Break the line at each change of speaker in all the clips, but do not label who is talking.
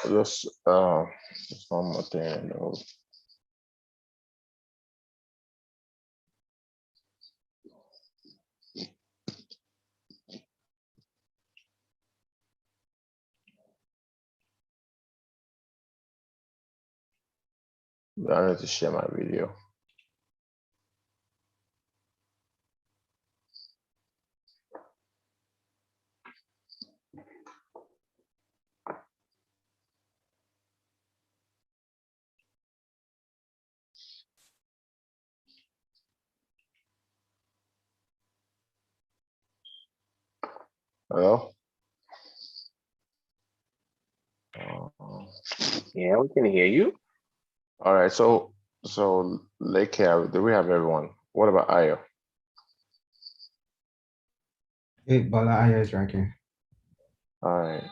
Just one more thing. I need to share my video. Hello?
Yeah, we can hear you.
All right, so Lake Area, do we have everyone? What about Ayo?
Hey, Bala, Aya is ranking.
All right,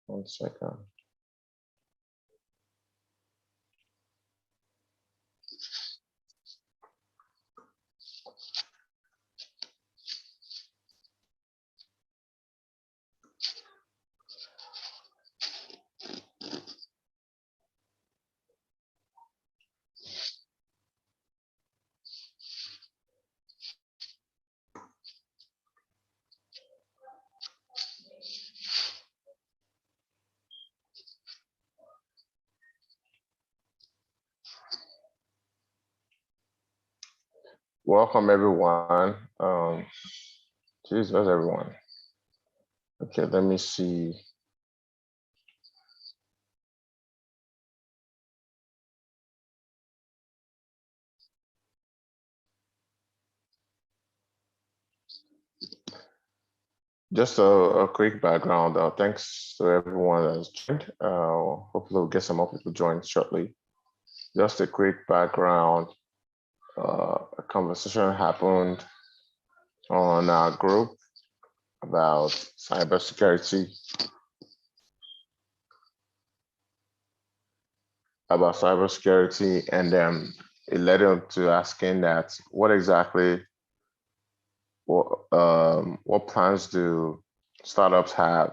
1 second. Welcome everyone. Geez, where's everyone? Okay, let me see. Just a quick background. Thanks to everyone that's joined. Hopefully we'll get some more people joined shortly. Just a quick background. A conversation happened on our group about cybersecurity. And then it led up to asking that what plans do startups have?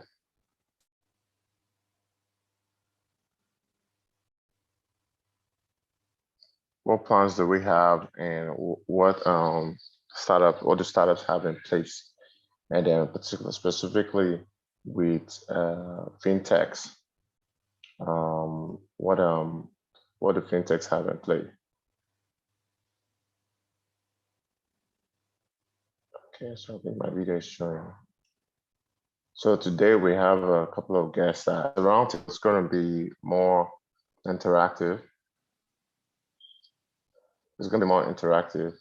What plans do we have, and what do startups have in place? And then specifically with fintechs, what do fintechs have in play? Okay, so I think my video is showing. So today we have a couple of guests. The round is going to be more interactive. It's going to be more interactive.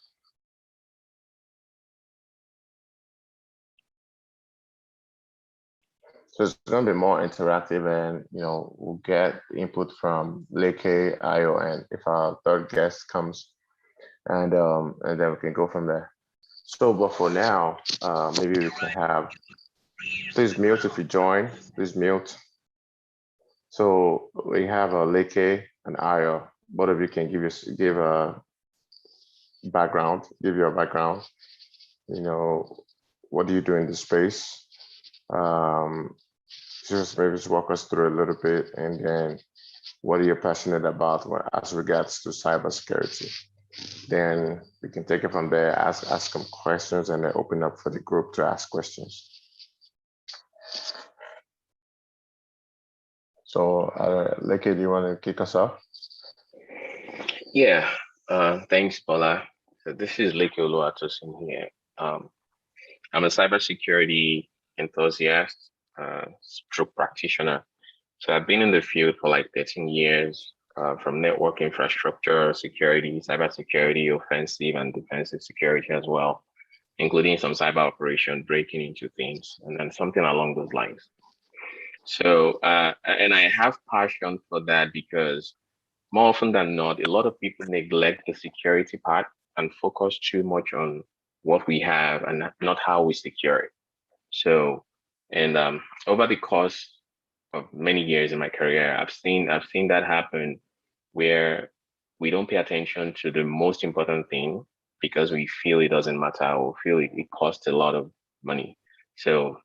So it's going to be more interactive, and we'll get input from Leke, Ayo, and if our third guest comes, and then we can go from there. So, but for now, maybe we can have. Please mute if you join. Please mute. So we have Leke and Ayo. Both of you can give a background. Give your background. What do you do in this space? Just maybe just walk us through a little bit, and then what are you passionate about as regards to cybersecurity? Then we can take it from there, ask some questions, and then open up for the group to ask questions. So, Leke, do you want to kick us off?
Yeah, thanks, Bola. So this is Leke Oluwatosin here. I'm a cybersecurity enthusiast, stroke practitioner. So I've been in the field for like 13 years. from network infrastructure, security, cybersecurity, offensive and defensive security as well, including some cyber operation breaking into things, and then something along those lines. So, and I have passion for that because more often than not, a lot of people neglect the security part and focus too much on what we have and not how we secure it. So, and over the course of many years in my career, I've seen that happen where we don't pay attention to the most important thing because we feel it doesn't matter or feel it costs a lot of money. So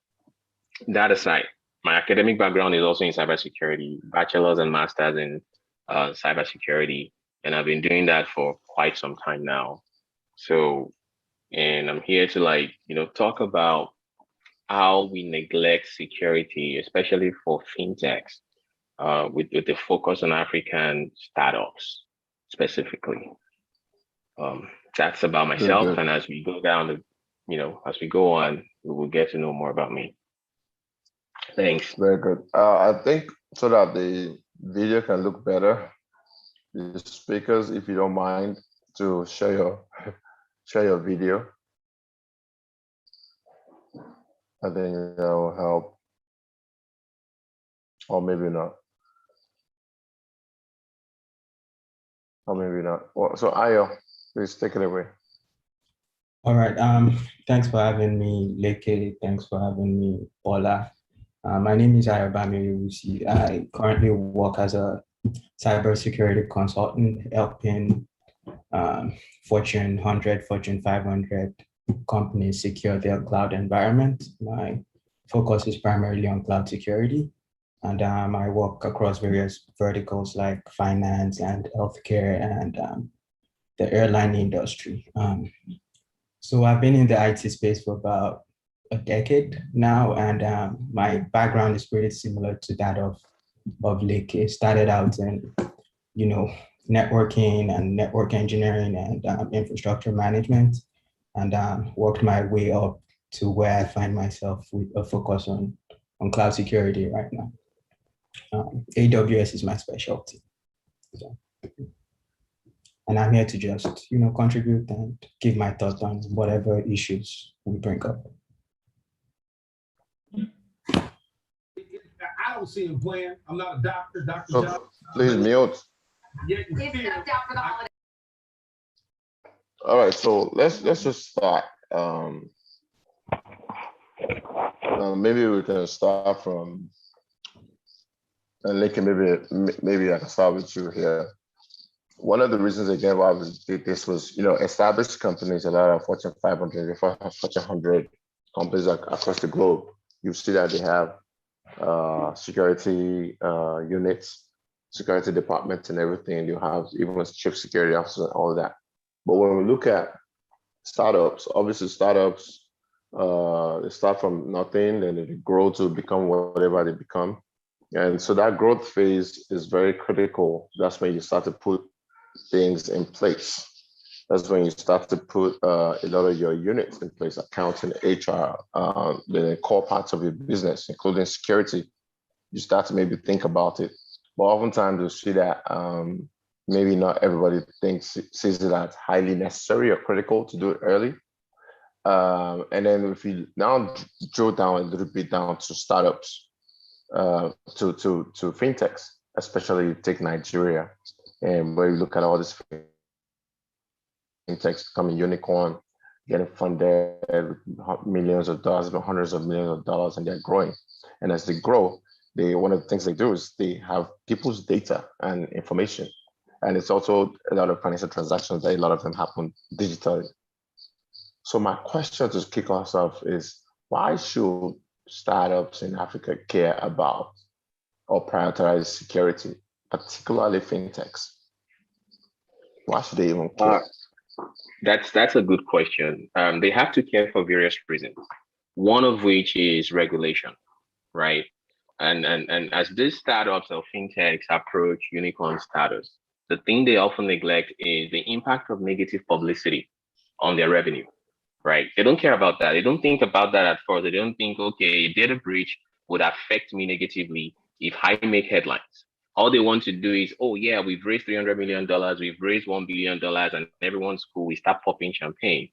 that aside, my academic background is also in cybersecurity, bachelor's and master's in cybersecurity, and I've been doing that for quite some time now. So, and I'm here to talk about how we neglect security, especially for fintechs, with the focus on African startups specifically. That's about myself,
Good.
and as we go down as we go on, we will get to know more about me. Thanks.
Very good. I think so that the video can look better, the speakers, if you don't mind, to share your video. I think that will help, or maybe not. Or maybe not. Well, so Ayo, please take it away.
All right. Thanks for having me, Leke. Thanks for having me, Paula. My name is Ayobami Rusi. I currently work as a cybersecurity consultant, helping Fortune 100, Fortune 500 companies secure their cloud environment. My focus is primarily on cloud security, and I work across various verticals like finance and healthcare and the airline industry. So I've been in the IT space for about a decade now, and my background is pretty similar to that of Leke. Started out in, networking and network engineering and infrastructure management, and worked my way up to where I find myself with a focus on cloud security right now. AWS is my specialty. So, and I'm here to just, contribute and give my thoughts on whatever issues we bring up.
I don't see him playing. I'm not a doctor, Dr.
So
John.
please mute.
Yeah, you feel.
All right, so let's just start. Maybe we can start from, and Leke, maybe I can start with you here. One of the reasons again why we did this was, established companies, a lot of Fortune 500, Fortune 100 companies across the globe. You see that they have security units, security departments, and everything. You have even chief security officers and all of that. But when we look at startups, obviously startups, they start from nothing, then they grow to become whatever they become. And so that growth phase is very critical. That's when you start to put things in place. That's when you start to put a lot of your units in place, accounting, HR, the core parts of your business, including security. You start to maybe think about it. But oftentimes you see that maybe not everybody sees it as highly necessary or critical to do it early. And then if you now drill down a little bit down to startups, to fintechs, especially take Nigeria, and where you look at all this fintechs becoming unicorn, getting funded with millions of dollars, hundreds of millions of dollars, and they're growing. And as they grow, one of the things they do is they have people's data and information. And it's also a lot of financial transactions that a lot of them happen digitally. So my question to kick us off is, why should startups in Africa care about or prioritize security, particularly fintechs? Why should they even care?
That's a good question. They have to care for various reasons. One of which is regulation, right? And as these startups or fintechs approach unicorn status, the thing they often neglect is the impact of negative publicity on their revenue, right? They don't care about that. They don't think about that at first. They don't think, okay, data breach would affect me negatively if I make headlines. All they want to do is, oh yeah, we've raised $300 million, we've raised $1 billion, and everyone's cool. We start popping champagne.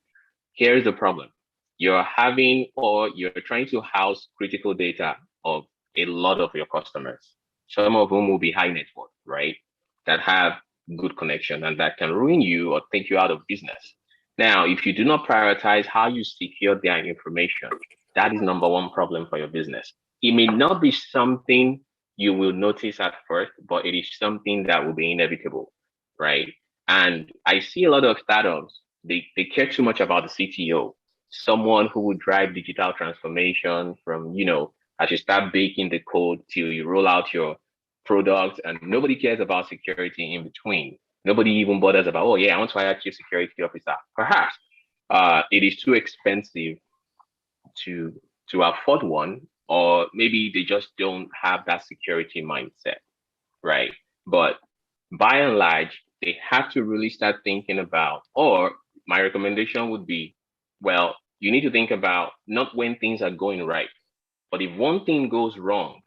Here's the problem. You're having, or you're trying to house critical data of a lot of your customers, some of whom will be high net worth, right? That have good connection and that can ruin you or take you out of business. Now, if you do not prioritize how you secure their information, that is number one problem for your business. It may not be something you will notice at first, but it is something that will be inevitable, right? And I see a lot of startups, they care too much about the CTO, someone who would drive digital transformation from, as you start baking the code till you roll out your product, and nobody cares about security in between. Nobody even bothers about, oh yeah, I want to hire a chief security officer. Perhaps it is too expensive to afford one, or maybe they just don't have that security mindset, right? But by and large, they have to really start thinking about, or my recommendation would be, well, you need to think about not when things are going right, but if one thing goes wrong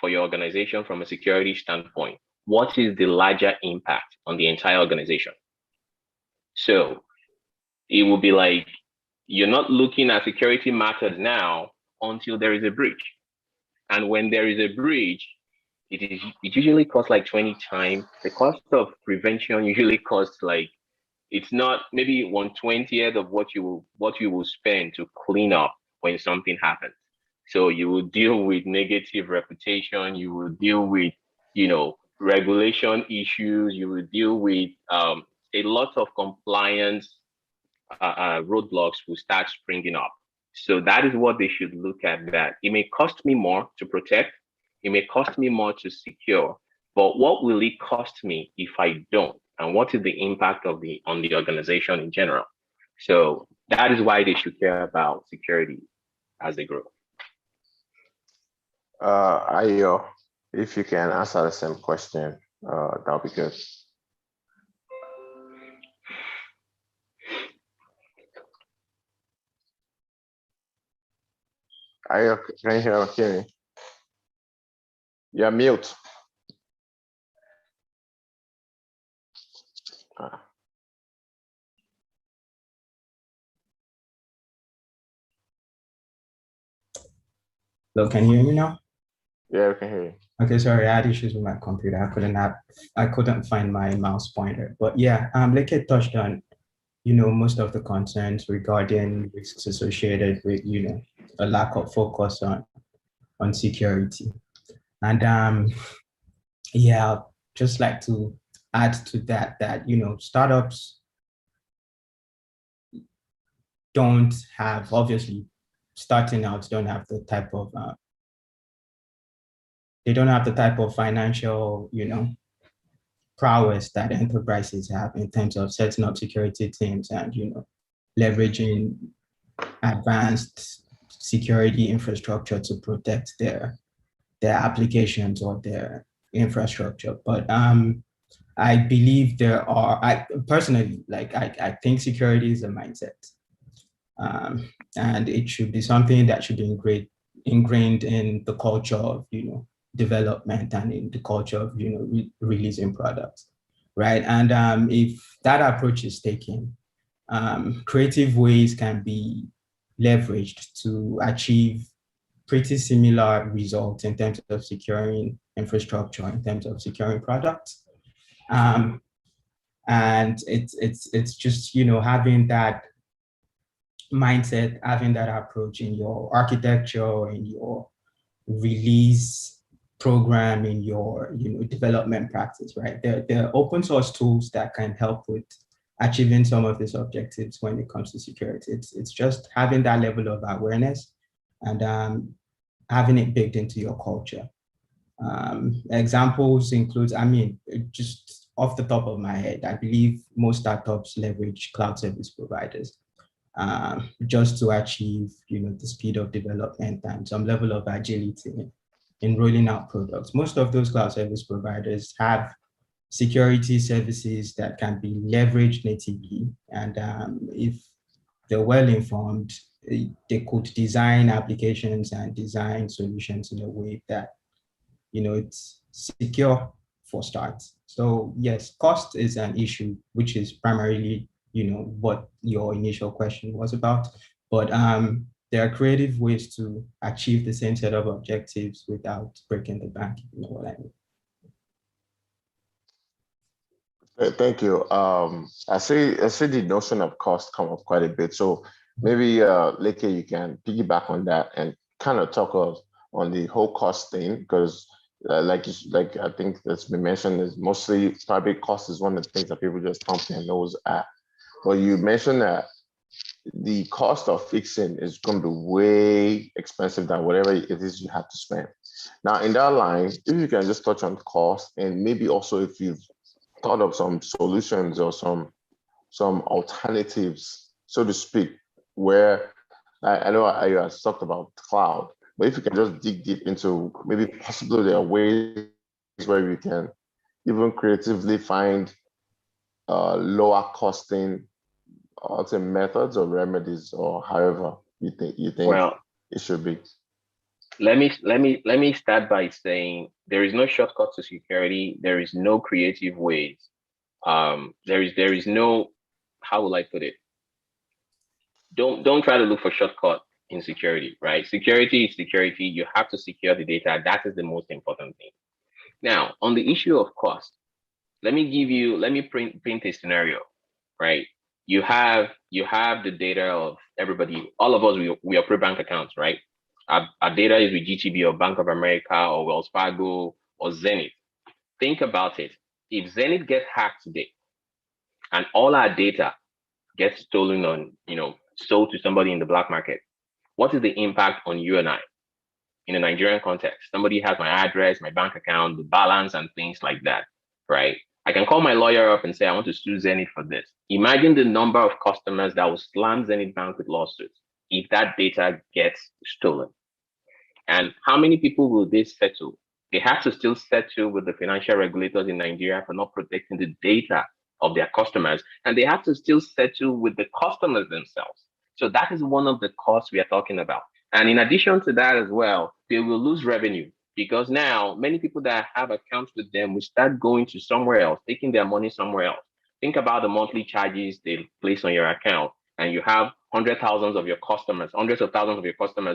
for your organization from a security standpoint, what is the larger impact on the entire organization? So it will be like, you're not looking at security matters now until there is a breach. And when there is a breach, it usually costs like 20 times. The cost of prevention usually costs like, it's not maybe 1/20th of what you will spend to clean up when something happens. So you will deal with negative reputation, you will deal with, regulation issues, you will deal with a lot of compliance roadblocks will start springing up. So that is what they should look at, that it may cost me more to protect, it may cost me more to secure, but what will it cost me if I don't? And what is the impact on the organization in general? So that is why they should care about security as they grow.
Ayo, if you can answer the same question, that'll be good. Ayo, can you hear me? You're mute.
Hello, can you hear me now?
Yeah, we can hear you.
Okay, sorry, I had issues with my computer. I couldn't find my mouse pointer. But yeah, like I touched on, most of the concerns regarding risks associated with, a lack of focus on security. And yeah, just like to add to that, startups don't have, obviously, starting out, don't have the type of they don't have the type of financial, prowess that enterprises have in terms of setting up security teams and, leveraging advanced security infrastructure to protect their applications or their infrastructure. But I believe I personally, I think security is a mindset. And it should be something that should be ingrained in the culture of, development and in the culture of, releasing products, right? And if that approach is taken, creative ways can be leveraged to achieve pretty similar results in terms of securing infrastructure, in terms of securing products. And it's just, having that mindset, having that approach in your architecture, in your release program, in your development practice, right? There are open source tools that can help with achieving some of these objectives when it comes to security. It's just having that level of awareness and having it baked into your culture. Examples include, just off the top of my head, I believe most startups leverage cloud service providers just to achieve, the speed of development and some level of agility in rolling out products. Most of those cloud service providers have security services that can be leveraged natively. And if they're well informed, they could design applications and design solutions in a way that, it's secure for starts. So yes, cost is an issue, which is primarily, what your initial question was about. But there are creative ways to achieve the same set of objectives without breaking the bank, you know what I mean?
Thank you. I see the notion of cost come up quite a bit. So maybe Leke, you can piggyback on that and kind of talk on the whole cost thing, because like I think that's been mentioned, is mostly probably cost is one of the things that people just thump their nose at. But you mentioned that the cost of fixing is going to be way expensive than whatever it is you have to spend. Now, in that line, if you can just touch on cost, and maybe also if you've thought of some solutions or some alternatives, so to speak, where I know I talked about cloud, but if you can just dig deep into maybe possibly there are ways where we can even creatively find lower costing methods or remedies, or however you think
Well,
it should be.
let me start by saying there is no shortcut to security. There is no creative ways. There is no, how will I put it? Don't try to look for shortcut in security, right? Security is security. You have to secure the data. That is the most important thing. Now, on the issue of cost, let me paint a scenario, right? You have the data of everybody, all of us, we operate bank accounts, right? Our data is with GTB or Bank of America or Wells Fargo or Zenith. Think about it. If Zenith gets hacked today and all our data gets stolen on, sold to somebody in the black market, what is the impact on you and I in a Nigerian context? Somebody has my address, my bank account, the balance, and things like that, right? I can call my lawyer up and say, I want to sue Zenith for this. Imagine the number of customers that will slam Zenith Bank with lawsuits if that data gets stolen. And how many people will they settle? They have to still settle with the financial regulators in Nigeria for not protecting the data of their customers. And they have to still settle with the customers themselves. So that is one of the costs we are talking about. And in addition to that as well, they will lose revenue, because now many people that have accounts with them will start going to somewhere else, taking their money somewhere else. Think about the monthly charges they place on your account, and you have hundreds of thousands of your customers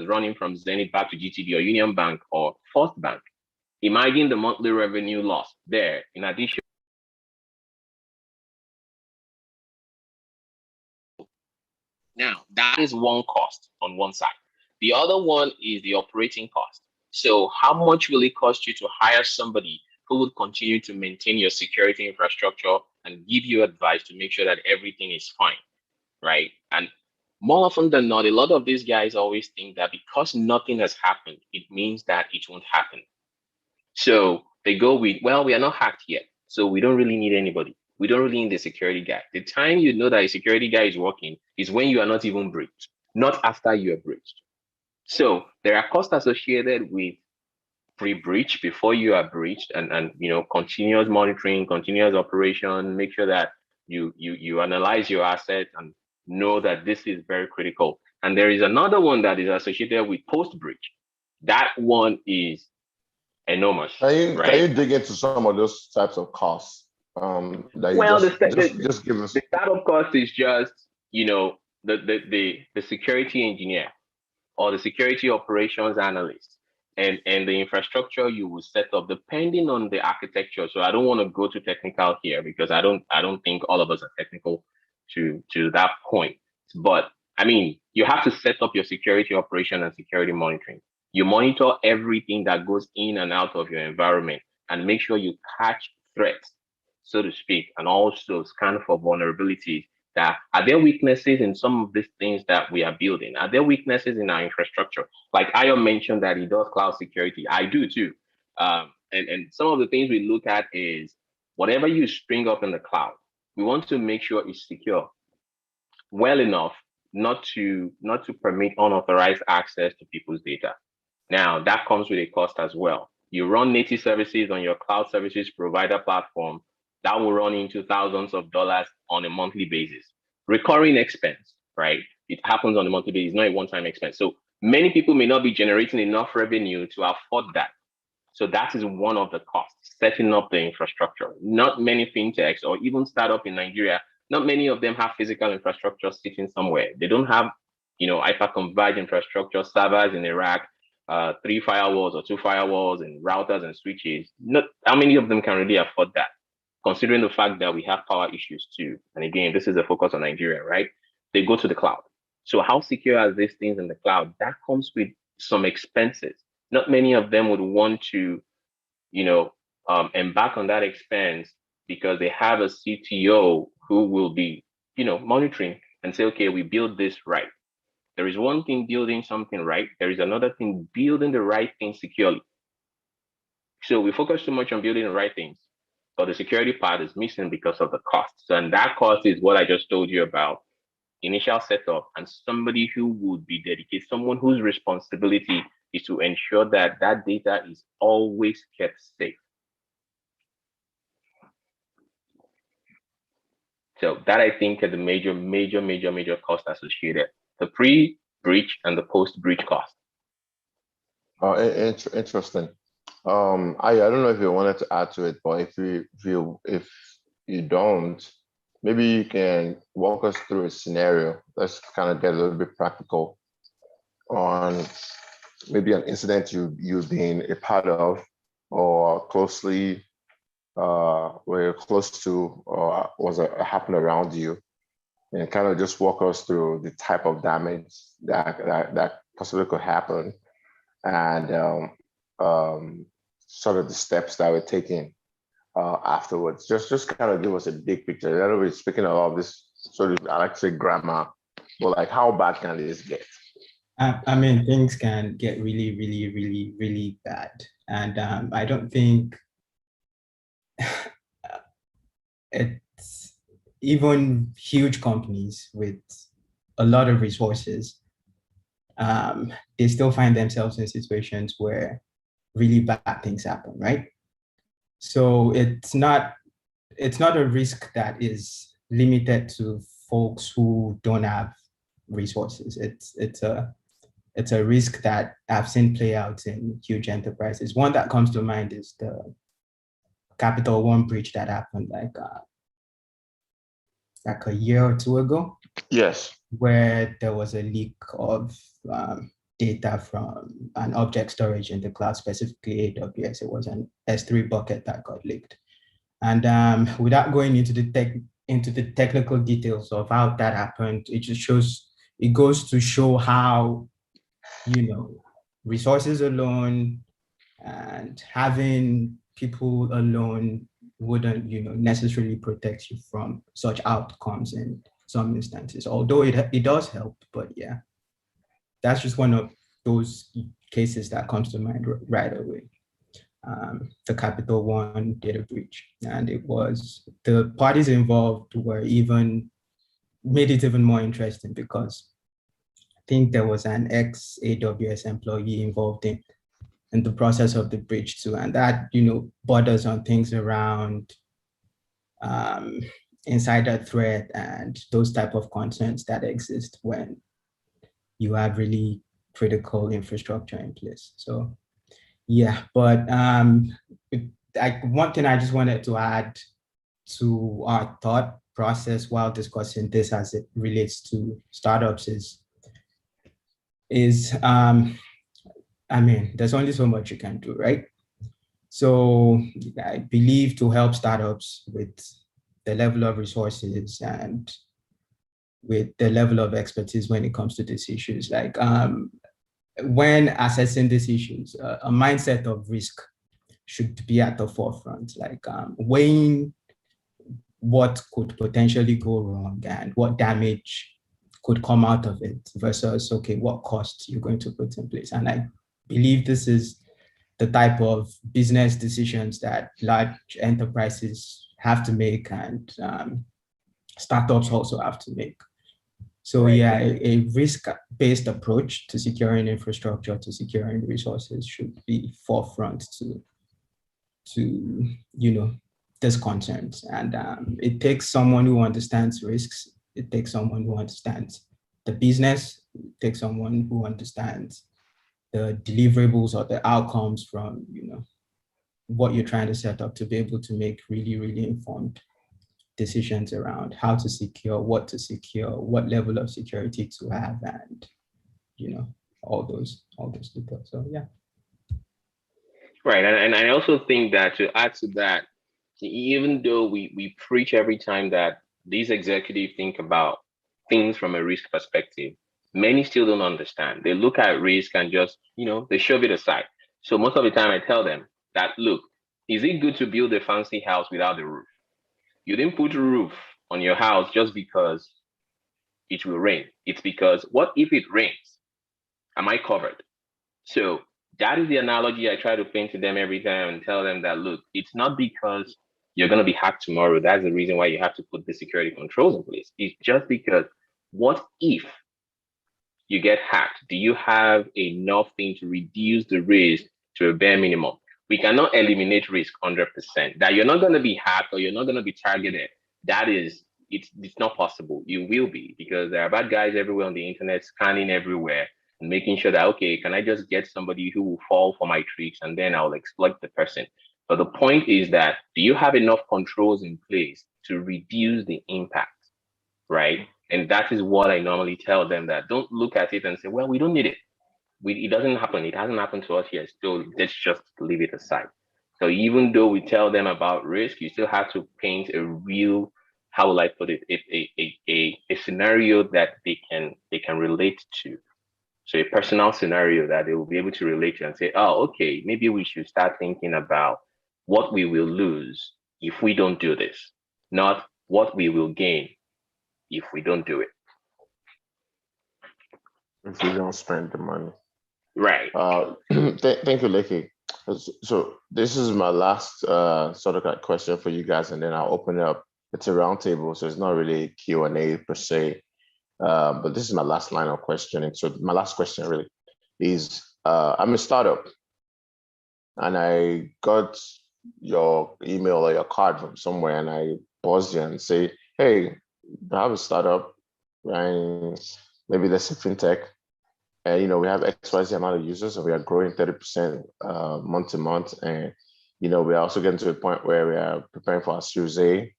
running from Zenith back to GTB or Union Bank or First Bank. Imagine the monthly revenue loss there. In addition, now that is one cost on one side. The other one is the operating cost. So how much will it cost you to hire somebody who will continue to maintain your security infrastructure and give you advice to make sure that everything is fine, right? And more often than not, a lot of these guys always think that because nothing has happened, it means that it won't happen. So they go with, well, we are not hacked yet, so we don't really need anybody. We don't really need a security guy. The time you know that a security guy is working is when you are not even breached, not after you are breached. So there are costs associated with pre-breach, before you are breached, and continuous monitoring, continuous operation, make sure that you analyze your assets and know that this is very critical. And there is another one that is associated with post-breach. That one is enormous.
Can
right?
you dig into some of those types of costs? That you
Well,
just give us.
the startup cost is just, the security engineer or the security operations analyst and the infrastructure you will set up depending on the architecture. So I don't want to go too technical here, because I don't think all of us are technical to that point. But I mean, you have to set up your security operation and security monitoring. You monitor everything that goes in and out of your environment and make sure you catch threats, so to speak, and also scan for vulnerabilities. That are there weaknesses in some of these things that we are building? Are there weaknesses in our infrastructure? Like Ayo mentioned that he does cloud security. I do too. And some of the things we look at is whatever you spring up in the cloud, we want to make sure it's secure well enough not to permit unauthorized access to people's data. Now that comes with a cost as well. You run native services on your cloud services provider platform, that will run into thousands of dollars on a monthly basis. Recurring expense, right? It happens on a monthly basis, not a one-time expense. So many people may not be generating enough revenue to afford that. So that is one of the costs, setting up the infrastructure. Not many fintechs or even startup in Nigeria, not many of them have physical infrastructure sitting somewhere. They don't have, hyper-converged infrastructure, servers in a rack, 3 firewalls or 2 firewalls and routers and switches. Not how many of them can really afford that, considering the fact that we have power issues too. And again, this is a focus on Nigeria, right? They go to the cloud. So how secure are these things in the cloud? That comes with some expenses. Not many of them would want to, embark on that expense because they have a CTO who will be, monitoring and say, okay, we build this right. There is one thing building something right. There is another thing building the right thing securely. So we focus too much on building the right things, but the security part is missing because of the costs. And that cost is what I just told you about. Initial setup and somebody who would be dedicated, someone whose responsibility is to ensure that that data is always kept safe. So that I think are the major cost associated. The pre-breach and the post-breach cost.
Interesting. I don't know if you wanted to add to it, but if you don't, maybe you can walk us through a scenario. Let's kind of get a little bit practical on maybe an incident you've been a part of or closely were close to or happened around you, and kind of just walk us through the type of damage that possibly could happen, and sort of the steps that were taken afterwards. Just kind of give us a big picture. I know we're speaking a lot of this sort of, I like to say grammar, but like how bad can this get?
I mean, things can get really, really, really, really bad. And I don't think it's even huge companies with a lot of resources, they still find themselves in situations where really bad things happen, right? So it's not a risk that is limited to folks who don't have resources. It's a risk that I've seen play out in huge enterprises. One that comes to mind is the Capital One breach that happened like a year or two ago.
Yes.
Where there was a leak of data from an object storage in the cloud, specifically AWS. It was an S3 bucket that got leaked. And without going into the technical details of how that happened, it goes to show how, resources alone and having people alone wouldn't, necessarily protect you from such outcomes in some instances, although it does help. But yeah, that's just one of those cases that comes to mind right away. The Capital One data breach, and the parties involved made it even more interesting because I think there was an ex-AWS employee involved in the process of the breach too, and that borders on things around insider threat and those type of concerns that exist when you have really critical infrastructure in place. So yeah, but one thing I just wanted to add to our thought process while discussing this as it relates to startups is I mean, there's only so much you can do, right? So I believe to help startups with the level of resources and with the level of expertise when it comes to these issues, like when assessing these issues, a mindset of risk should be at the forefront, like weighing what could potentially go wrong and what damage could come out of it versus, okay, what costs you're going to put in place. And I believe this is the type of business decisions that large enterprises have to make and startups also have to make. So yeah, a risk-based approach to securing infrastructure, to securing resources should be forefront to these concerns. And it takes someone who understands risks. It takes someone who understands the business. It takes someone who understands the deliverables or the outcomes from what you're trying to set up to be able to make really, really informed decisions around how to secure, what level of security to have, and all those details. So yeah.
Right. And I also think that to add to that, even though we preach every time that these executives think about things from a risk perspective, many still don't understand. They look at risk and just, they shove it aside. So most of the time I tell them that, look, is it good to build a fancy house without the roof? You didn't put a roof on your house just because it will rain. It's because what if it rains? Am I covered? So that is the analogy I try to paint to them every time and tell them that, look, it's not because you're going to be hacked tomorrow. That's the reason why you have to put the security controls in place. It's just because what if you get hacked? Do you have enough thing to reduce the risk to a bare minimum? We cannot eliminate risk 100%. That you're not going to be hacked or you're not going to be targeted. That is, it's not possible. You will be, because there are bad guys everywhere on the internet, scanning everywhere and making sure that, okay, can I just get somebody who will fall for my tricks and then I'll exploit the person. But the point is that, do you have enough controls in place to reduce the impact, right? And that is what I normally tell them, that don't look at it and say, well, we don't need it. It doesn't happen. It hasn't happened to us yet. Still, let's just leave it aside. So even though we tell them about risk, you still have to paint a real, how will I put it, a scenario that they can relate to. So a personal scenario that they will be able to relate to and say, oh, okay, maybe we should start thinking about what we will lose if we don't do this, not what we will gain if we don't do it.
If we don't spend the money.
Right.
Thank you, Leke. So this is my last sort of question for you guys, and then I'll open it up. It's a roundtable, so it's not really Q&A per se. But this is my last line of questioning. So my last question really is, I'm a startup and I got your email or your card from somewhere, and I pause you and say, hey, I have a startup, and maybe that's a FinTech. And, we have XYZ amount of users, so we are growing 30% month to month. And, we're also getting to a point where we are preparing for our Series A.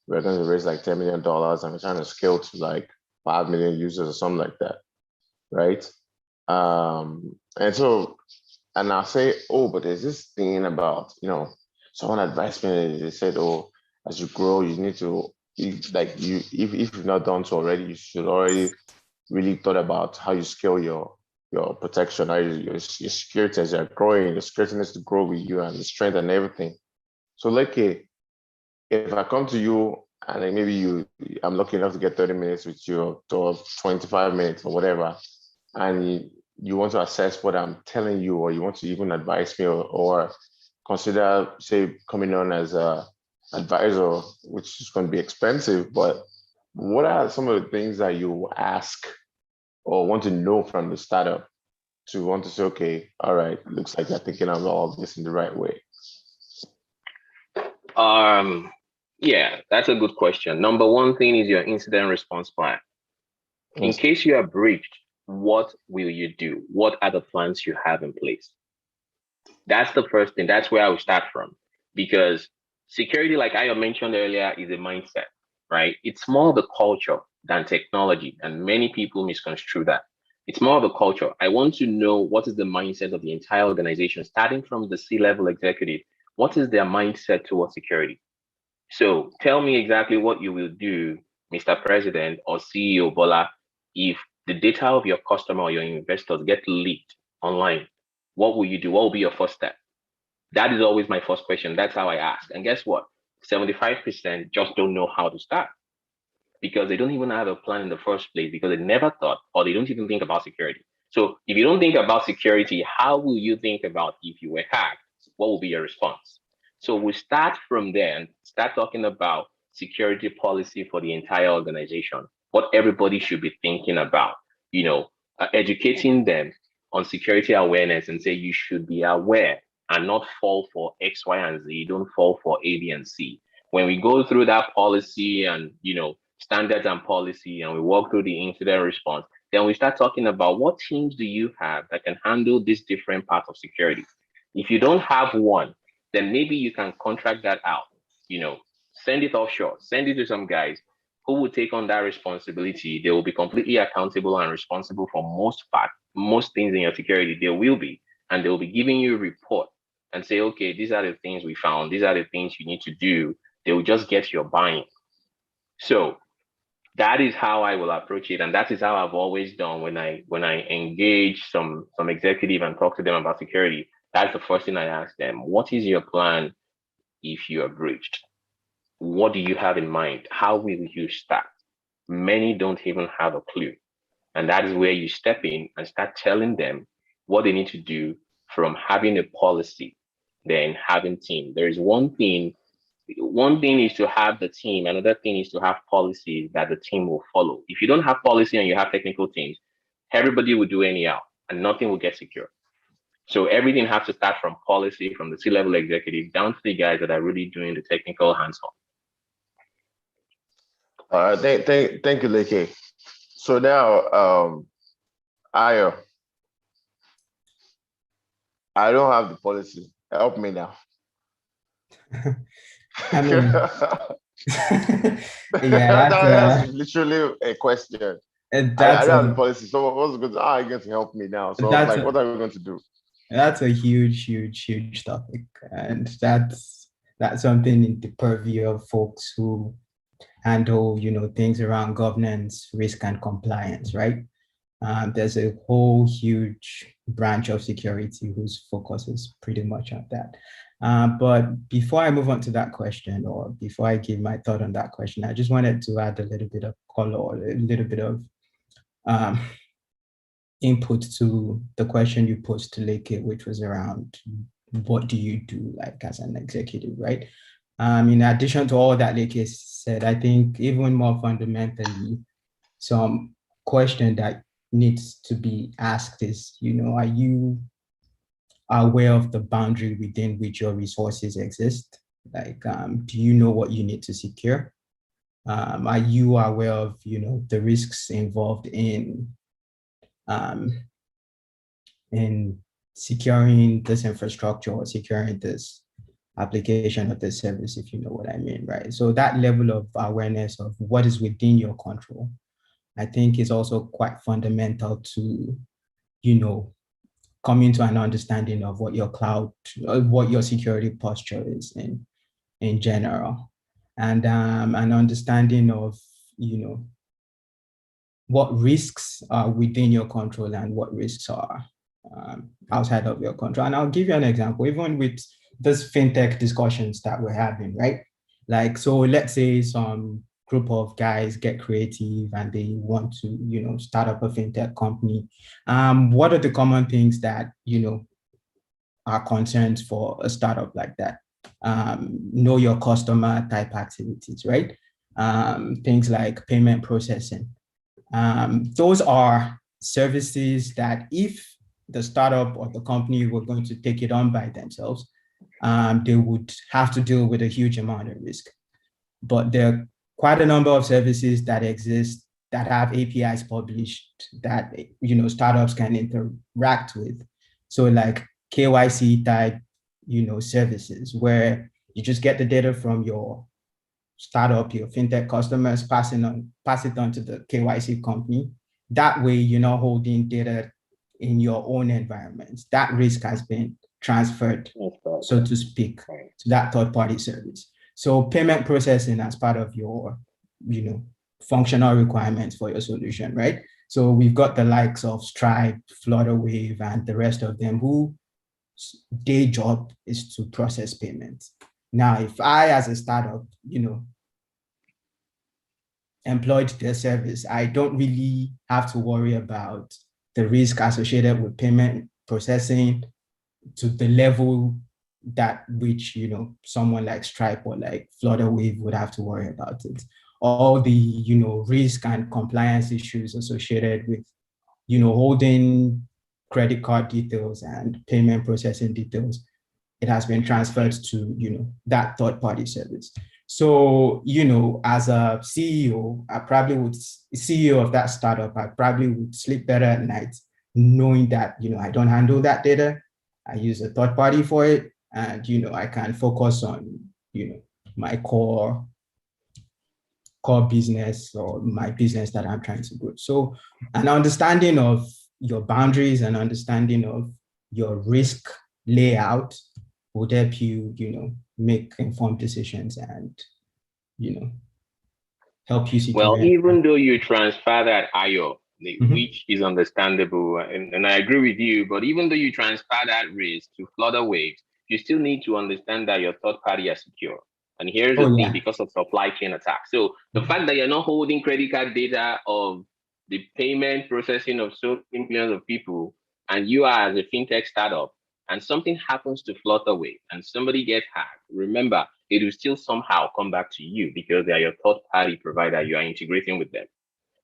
We're going to raise like $10 million, and we're trying to scale to like 5 million users or something like that, right? And I'll say, oh, but there's this thing about, someone advised me, they said, oh, as you grow, you need to, if you've not done so already, you should already really thought about how you scale your protection, how your security as you're growing. The security needs to grow with you and the strength and everything. So like, if I come to you and then maybe I'm lucky enough to get 30 minutes with you, or 25 minutes or whatever, and you want to assess what I'm telling you, or you want to even advise me, or consider, say, coming on as a advisor, which is going to be expensive, but what are some of the things that you ask or want to know from the startup to want to say, okay, all right, looks like you're thinking of all of this in the right way?
Yeah, that's a good question. Number one thing is your incident response plan. In case you are breached, what will you do? What are the plans you have in place? That's the first thing. That's where I will start from. Because security, like I mentioned earlier, is a mindset, right? It's more the culture than technology. And many people misconstrue that. It's more of a culture. I want to know what is the mindset of the entire organization, starting from the C-level executive. What is their mindset towards security? So tell me exactly what you will do, Mr. President or CEO Bola, if the data of your customer or your investors get leaked online. What will you do? What will be your first step? That is always my first question. That's how I ask. And guess what? 75% just don't know how to start, because they don't even have a plan in the first place, because they never thought, or they don't even think about security. So if you don't think about security, how will you think about if you were hacked? What will be your response? So we start from there and start talking about security policy for the entire organization, what everybody should be thinking about, educating them on security awareness, and say you should be aware and not fall for X, Y, and Z. Don't fall for A, B, and C. When we go through that policy and, standards and policy, and we walk through the incident response, then we start talking about what teams do you have that can handle this different part of security. If you don't have one, then maybe you can contract that out, send it offshore, send it to some guys who will take on that responsibility. They will be completely accountable and responsible for most things in your security. They will be, and they will be giving you a report and say, okay, these are the things we found. These are the things you need to do. They will just get your buy-in. So that is how I will approach it. And that is how I've always done when I engage some executive and talk to them about security. That's the first thing I ask them. What is your plan if you are breached? What do you have in mind? How will you start? Many don't even have a clue. And that is where you step in and start telling them what they need to do, from having a policy, then having team. There is one thing is to have the team. Another thing is to have policies that the team will follow. If you don't have policy and you have technical teams, everybody will do anyhow and nothing will get secure. So everything has to start from policy, from the C-level executive down to the guys that are really doing the technical hands-on.
Thank you, Leke. So now, Ayo, I don't have the policy. Help me now.
I mean, yeah,
that's literally a question. I don't have the policy. So how are you going to help me now? So what are we going to do?
That's a huge topic, and that's something in the purview of folks who handle, things around governance, risk, and compliance, right? There's a whole huge branch of security whose focus is pretty much on that. But before I move on to that question, or before I give my thought on that question, I just wanted to add a little bit of color, or a little bit of input to the question you posed to Leke, which was around what do you do like as an executive, right? In addition to all that Leke said, I think even more fundamentally, some question that needs to be asked is, are you aware of the boundary within which your resources exist? Like, do you know what you need to secure? Are you aware of, the risks involved in securing this infrastructure or securing this application or this service, if you know what I mean, right? So that level of awareness of what is within your control, I think, is also quite fundamental to, coming to an understanding of what your what your security posture is in general, and an understanding of, what risks are within your control and what risks are outside of your control. And I'll give you an example, even with this fintech discussions that we're having, right? Like, so let's say some group of guys get creative and they want to, start up a fintech company. What are the common things that, are concerns for a startup like that? Know your customer type activities, right? Things like payment processing. Those are services that if the startup or the company were going to take it on by themselves, they would have to deal with a huge amount of risk. But there are quite a number of services that exist that have APIs published that, startups can interact with. So like KYC type, services where you just get the data from your startup, your fintech customers, pass it on to the KYC company. That way, you're not holding data in your own environment. That risk has been transferred, so to speak, to that third-party service. So payment processing as part of your, functional requirements for your solution, right? So we've got the likes of Stripe, Flutterwave, and the rest of them who their job is to process payments. Now, if I, as a startup, employed their service, I don't really have to worry about the risk associated with payment processing to the level that which, someone like Stripe or like Flutterwave would have to worry about it. All the, risk and compliance issues associated with, holding credit card details and payment processing details, it has been transferred to, that third-party service. So, as a CEO, CEO of that startup, I probably would sleep better at night knowing that, I don't handle that data. I use a third party for it, and I can focus on my core business or my business that I'm trying to grow. So an understanding of your boundaries and understanding of your risk layout would help you, make informed decisions and, help you secure.
Well, even though you transfer that IO,
Mhm.
which is understandable, and I agree with you, but even though you transfer that risk to Flutter Waves, you still need to understand that your third party are secure. And here's the thing, because of supply chain attacks. So the fact that you're not holding credit card data of the payment processing of so millions of people, and you are as a fintech startup, and something happens to Flutterwave and somebody gets hacked, remember, it will still somehow come back to you because they are your third party provider. You are integrating with them.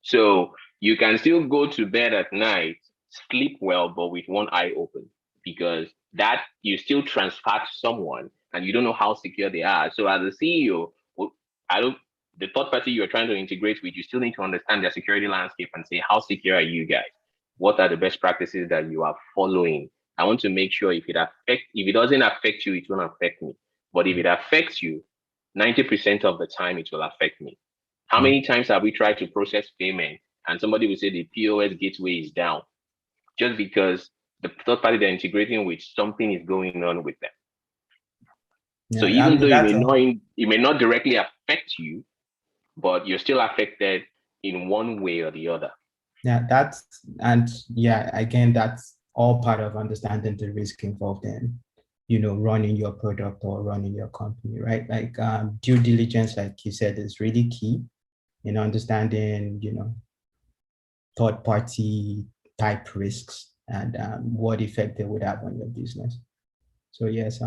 So you can still go to bed at night, sleep well, but with one eye open, because that you still transfer to someone and you don't know how secure they are. So as a CEO, the third party you're trying to integrate with, you still need to understand their security landscape and say, how secure are you guys? What are the best practices that you are following? I want to make sure if it doesn't affect you, it won't affect me. But if it affects you, 90% of the time it will affect me. How many times have we tried to process payment and somebody will say the POS gateway is down just because the third party they're integrating with, something is going on with them? Yeah, so even though it may not directly affect you, but you're still affected in one way or the other.
Yeah, again, that's all part of understanding the risk involved in, running your product or running your company, right? Like due diligence, like you said, is really key in understanding, third party type risks and what effect they would have on your business. So yes,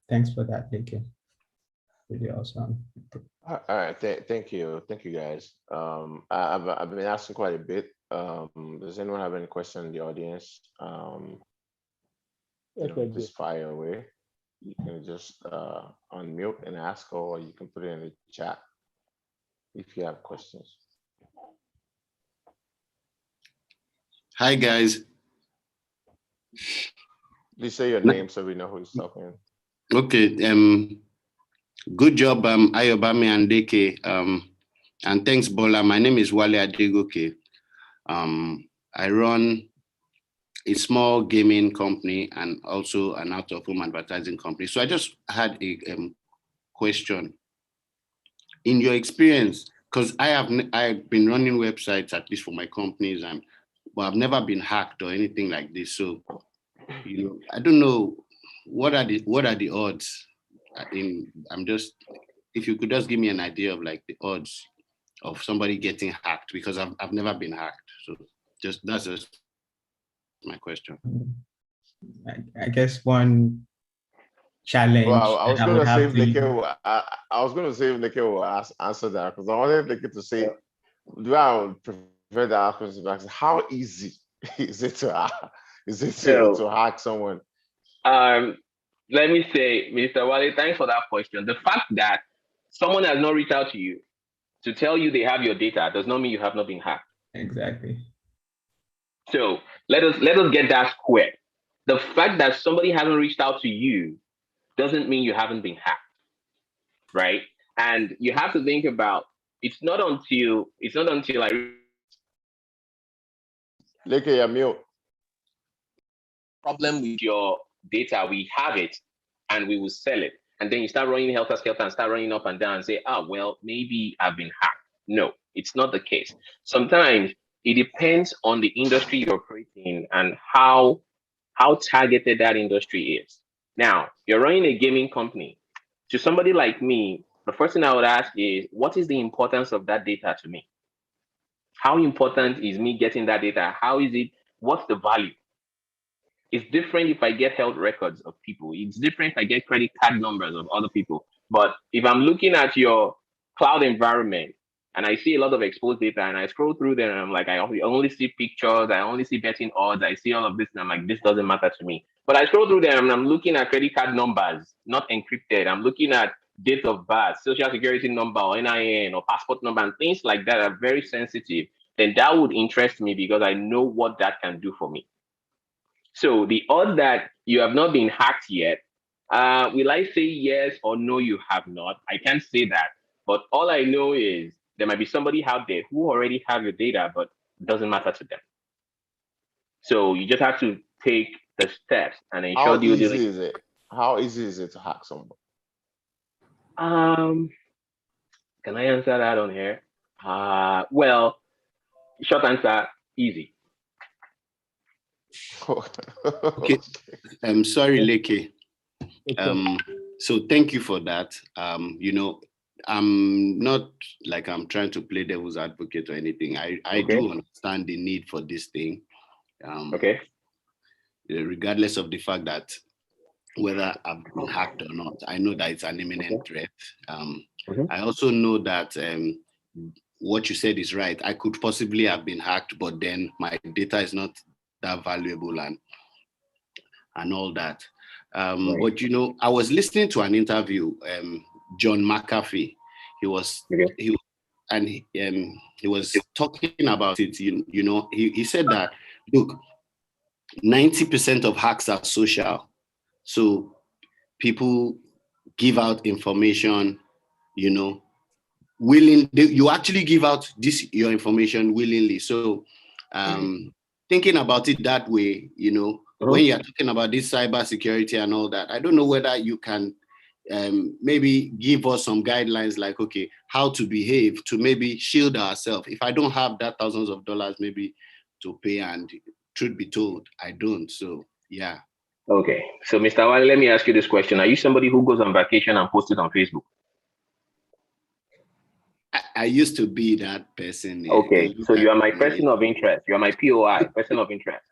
thanks for that, Leke. Really awesome.
All right, thank you guys. I've been asking quite a bit. Does anyone have any question in the audience? Just fire away. You can just unmute and ask, or you can put it in the chat if you have questions.
Hi guys.
Please say your name so we know who's talking.
Okay. Good job, Ayobami and Deke. And thanks, Bola. My name is Wale Adegoke. I run a small gaming company and also an out-of-home advertising company. So I just had a question. In your experience, because I've been running websites, at least for my companies, but I've never been hacked or anything like this. So, I don't know what are the odds. If you could just give me an idea of like the odds of somebody getting hacked, because I've never been hacked. So that's just my question.
I guess one challenge.
Well, I was going to say if Leke will answer that, because I wanted Leke to say, do I prefer the answer? How easy is it to hack someone?
Let me say, Mr. Wale, thanks for that question. The fact that someone has not reached out to you to tell you they have your data does not mean you have not been hacked.
Exactly.
So let us get that square. The fact that somebody hasn't reached out to you doesn't mean you haven't been hacked, right? And you have to think about, it's not until I
Leke, you're mute.
Problem with your data, we have it and we will sell it. And then you start running helter-skelter and start running up and down and say, well, maybe I've been hacked. No, it's not the case. Sometimes it depends on the industry you're operating and how targeted that industry is. Now, you're running a gaming company. To somebody like me, the first thing I would ask is, what is the importance of that data to me? How important is me getting that data? How is it? What's the value? It's different if I get health records of people. It's different if I get credit card numbers of other people. But if I'm looking at your cloud environment and I see a lot of exposed data and I scroll through there and I'm like, I only see pictures, I only see betting odds, I see all of this and I'm like, this doesn't matter to me. But I scroll through there and I'm looking at credit card numbers, not encrypted. I'm looking at date of birth, social security number or NIN or passport number and things like that are very sensitive. Then that would interest me because I know what that can do for me. So the odds that you have not been hacked yet Will I say yes or no, you have not? I can't say that. But all I know is there might be somebody out there who already have your data, but it doesn't matter to them. So you just have to take the steps and ensure
How easy is it? How easy is it to hack someone?
Can I answer that on here? Well, short answer, easy.
Okay. I'm sorry, Leke. So thank you for that. You know, I'm not like I'm trying to play devil's advocate or anything. I do understand the need for this thing.
Okay.
Regardless of the fact that whether I've been hacked or not, I know that it's an imminent threat. I also know that what you said is right. I could possibly have been hacked, but then my data is not that valuable and all that. But you know, I was listening to an interview, John McAfee. He was talking about it. You know, he said that, look, 90% of hacks are social. So people give out information, you know, you actually give out your information willingly. So thinking about it that way, you know, when you're talking about this cybersecurity and all that, I don't know whether you can maybe give us some guidelines like, okay, how to behave to maybe shield ourselves. If I don't have that thousands of dollars maybe to pay, and truth be told, I don't. So yeah.
Okay. So Mr. Wale, let me ask you this question. Are you somebody who goes on vacation and posts it on Facebook?
I used to be that person.
Okay, so you are my person of interest. You are my POI, person of interest.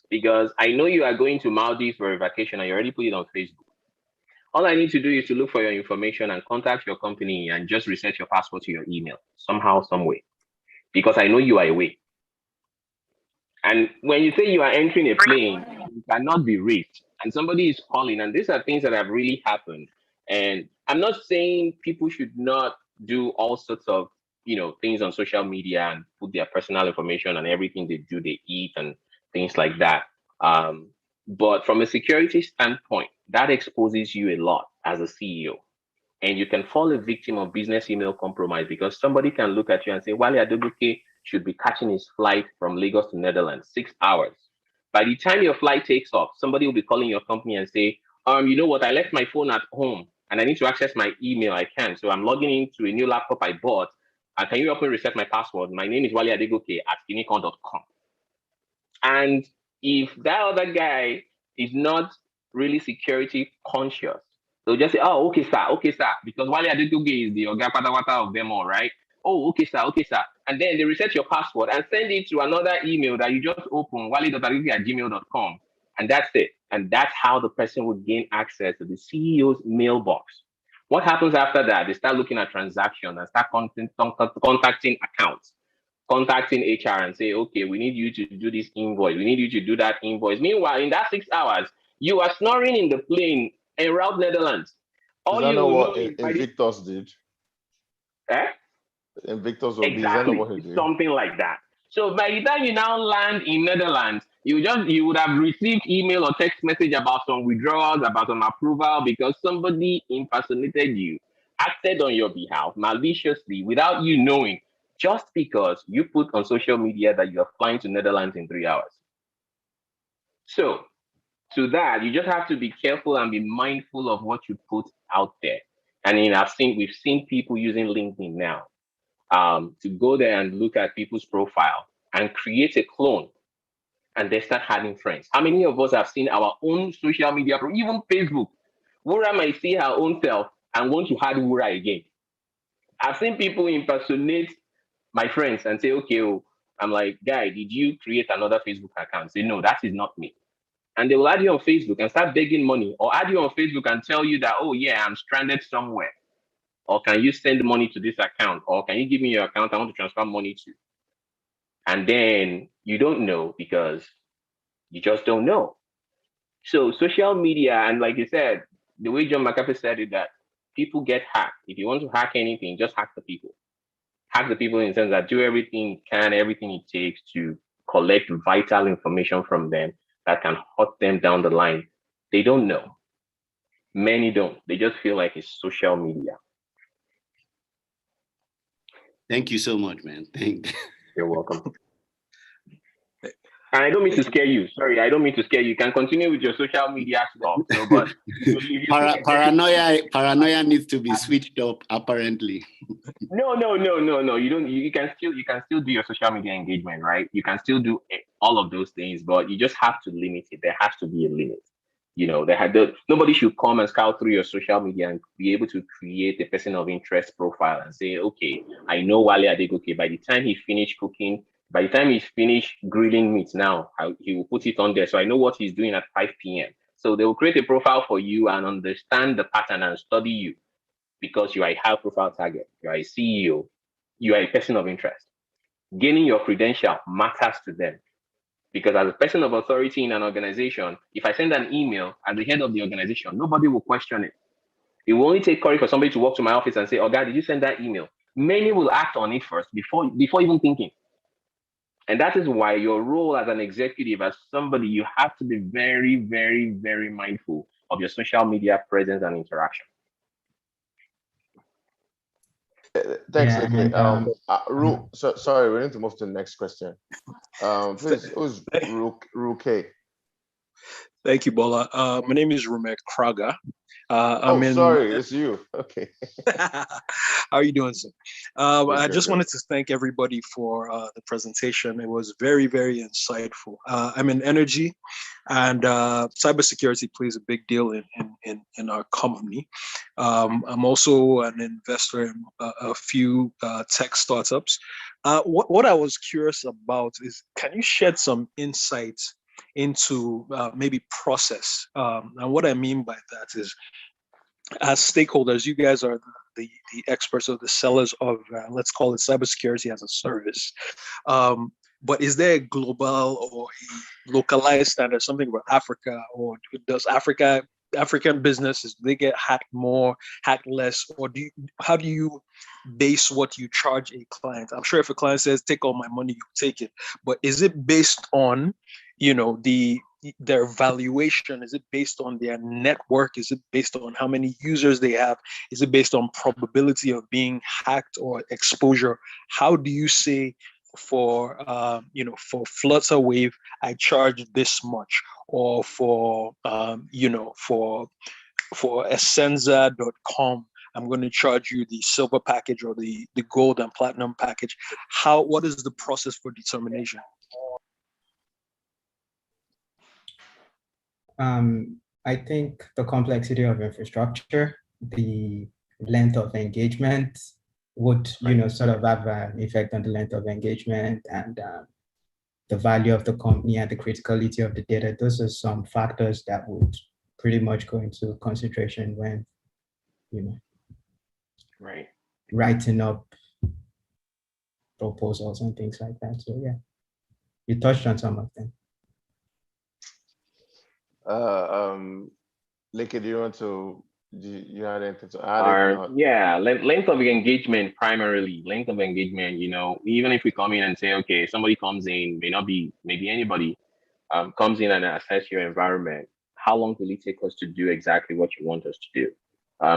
Because I know you are going to Maldives for a vacation and you already put it on Facebook. All I need to do is to look for your information and contact your company and just reset your password to your email somehow, some way. Because I know you are away. And when you say you are entering a plane, you cannot be reached. And somebody is calling, and these are things that have really happened. And I'm not saying people should not do all sorts of, you know, things on social media and put their personal information and everything they do, they eat and things like that. But from a security standpoint, that exposes you a lot as a CEO. And you can fall a victim of business email compromise because somebody can look at you and say, Wale Adegoke should be catching his flight from Lagos to Netherlands, 6 hours. By the time your flight takes off, somebody will be calling your company and say, you know what, I left my phone at home and I need to access my email. I can. So I'm logging into a new laptop I bought. And can you help me reset my password? My name is Wale Adegoke at kinicon.com. And if that other guy is not really security conscious, they'll just say, oh, okay, sir. Because Wale Adegoke is the Oga Patawata of them all, right? Oh, okay, sir. And then they reset your password and send it to another email that you just open, wale.adegoke@gmail.com. And that's it. And that's how the person would gain access to the CEO's mailbox. What happens after that? They start looking at transactions and start contacting accounts, contacting HR and say, okay, we need you to do this invoice. We need you to do that invoice. Meanwhile, in that 6 hours, you are snoring in the plane en route Netherlands.
All you know what Invictus did? Invictus will be
something like that. So by the time you now land in Netherlands, you would have received email or text message about some withdrawals, about some approval, because somebody impersonated you, acted on your behalf maliciously without you knowing, just because you put on social media that you are flying to Netherlands in 3 hours. So to that, you just have to be careful and be mindful of what you put out there. And we've seen people using LinkedIn now to go there and look at people's profile and create a clone, and they start having friends. How many of us have seen our own social media, even Facebook? Wura might see her own self and want to add Wura again. I've seen people impersonate my friends and say, okay, I'm like, guy, did you create another Facebook account? Say, no, that is not me. And they will add you on Facebook and start begging money, or add you on Facebook and tell you that, oh yeah, I'm stranded somewhere. Or can you send money to this account? Or can you give me your account? I want to transfer money to. And then you don't know because you just don't know. So social media, and like you said, the way John McAfee said it, that people get hacked. If you want to hack anything, just hack the people. Hack the people in the sense that do everything it takes to collect vital information from them that can hurt them down the line. They don't know. Many don't. They just feel like it's social media.
Thank you so much, man.
You're welcome. And I don't mean to scare you. Sorry, I don't mean to scare you. You can continue with your social media stuff. So, but
paranoia needs to be switched up, apparently.
No. You don't. You can still do your social media engagement, right? You can still do all of those things, but you just have to limit it. There has to be a limit. You know, nobody should come and scout through your social media and be able to create a person of interest profile and say, okay, I know Wale Adegoke. By the time he finished cooking, by the time he's finished grilling meat now, he will put it on there. So I know what he's doing at 5 p.m. So they will create a profile for you and understand the pattern and study you because you are a high profile target. You are a CEO. You are a person of interest. Gaining your credential matters to them. Because as a person of authority in an organization, if I send an email as the head of the organization, nobody will question it. It will only take courage for somebody to walk to my office and say, "Oh, God, did you send that email?" Many will act on it first before even thinking. And that is why your role as an executive, as somebody, you have to be very, very, very mindful of your social media presence and interaction.
Thanks,
Yeah,
Leke.
and,
Sorry, we need to move to the next question. Please, who's Ruke?
Thank you, Bola. My name is Rumek Kraga.
Sorry, it's you. Okay.
How are you doing, sir? I just
good.
wanted to thank everybody for the presentation. It was very, very insightful. I'm in energy, and cybersecurity plays a big deal in our company. I'm also an investor in a few tech startups. What I was curious about is, can you shed some insights into maybe process? And what I mean by that is, as stakeholders, you guys are the experts or the sellers of, let's call it cybersecurity as a service. But is there a global or a localized standard, something about Africa, or does African businesses, they get hacked more, hacked less, or how do you base what you charge a client? I'm sure if a client says, take all my money, you take it, but is it based on, their valuation? Is it based on their network? Is it based on how many users they have? Is it based on probability of being hacked or exposure? How do you say, for Flutterwave, I charge this much, or for Essenza.com, I'm going to charge you the silver package or the gold and platinum package? What is the process for determination?
I think the complexity of infrastructure, the length of engagement would, sort of have an effect on the length of engagement, and the value of the company and the criticality of the data. Those are some factors that would pretty much go into consideration when, writing up proposals and things like that. So yeah, you touched on some of them.
Leke, do you have anything to add?
Length of engagement, primarily. Length of engagement, even if we come in and say, okay, somebody comes in, maybe anybody comes in and assess your environment, how long will it take us to do exactly what you want us to do?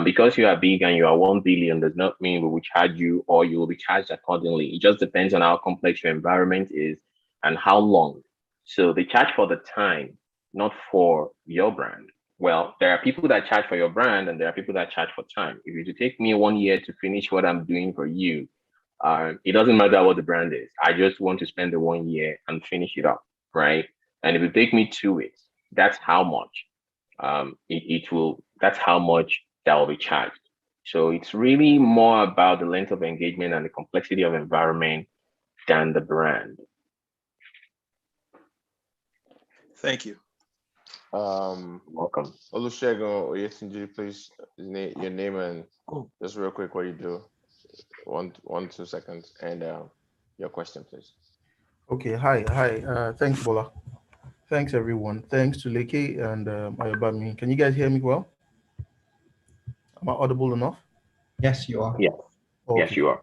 Because you are big and you are 1 billion does not mean we will charge you or you will be charged accordingly. It just depends on how complex your environment is and how long. So they charge for the time, not for your brand. Well, there are people that charge for your brand and there are people that charge for time. If it take me 1 year to finish what I'm doing for you, it doesn't matter what the brand is. I just want to spend the 1 year and finish it up, right? And if it take me 2 weeks, that's how much that's how much that will be charged. So it's really more about the length of engagement and the complexity of environment than the brand.
Thank you.
Welcome.
Olusegun Oyetunji, please, your name and just real quick what you do. 2 seconds, and your question, please.
Okay, hi. Thanks, Bola. Thanks, everyone. Thanks to Leke and Ayobami. Can you guys hear me well? Am I audible enough?
Yes, you are.
Yeah. Okay. Yes, you are.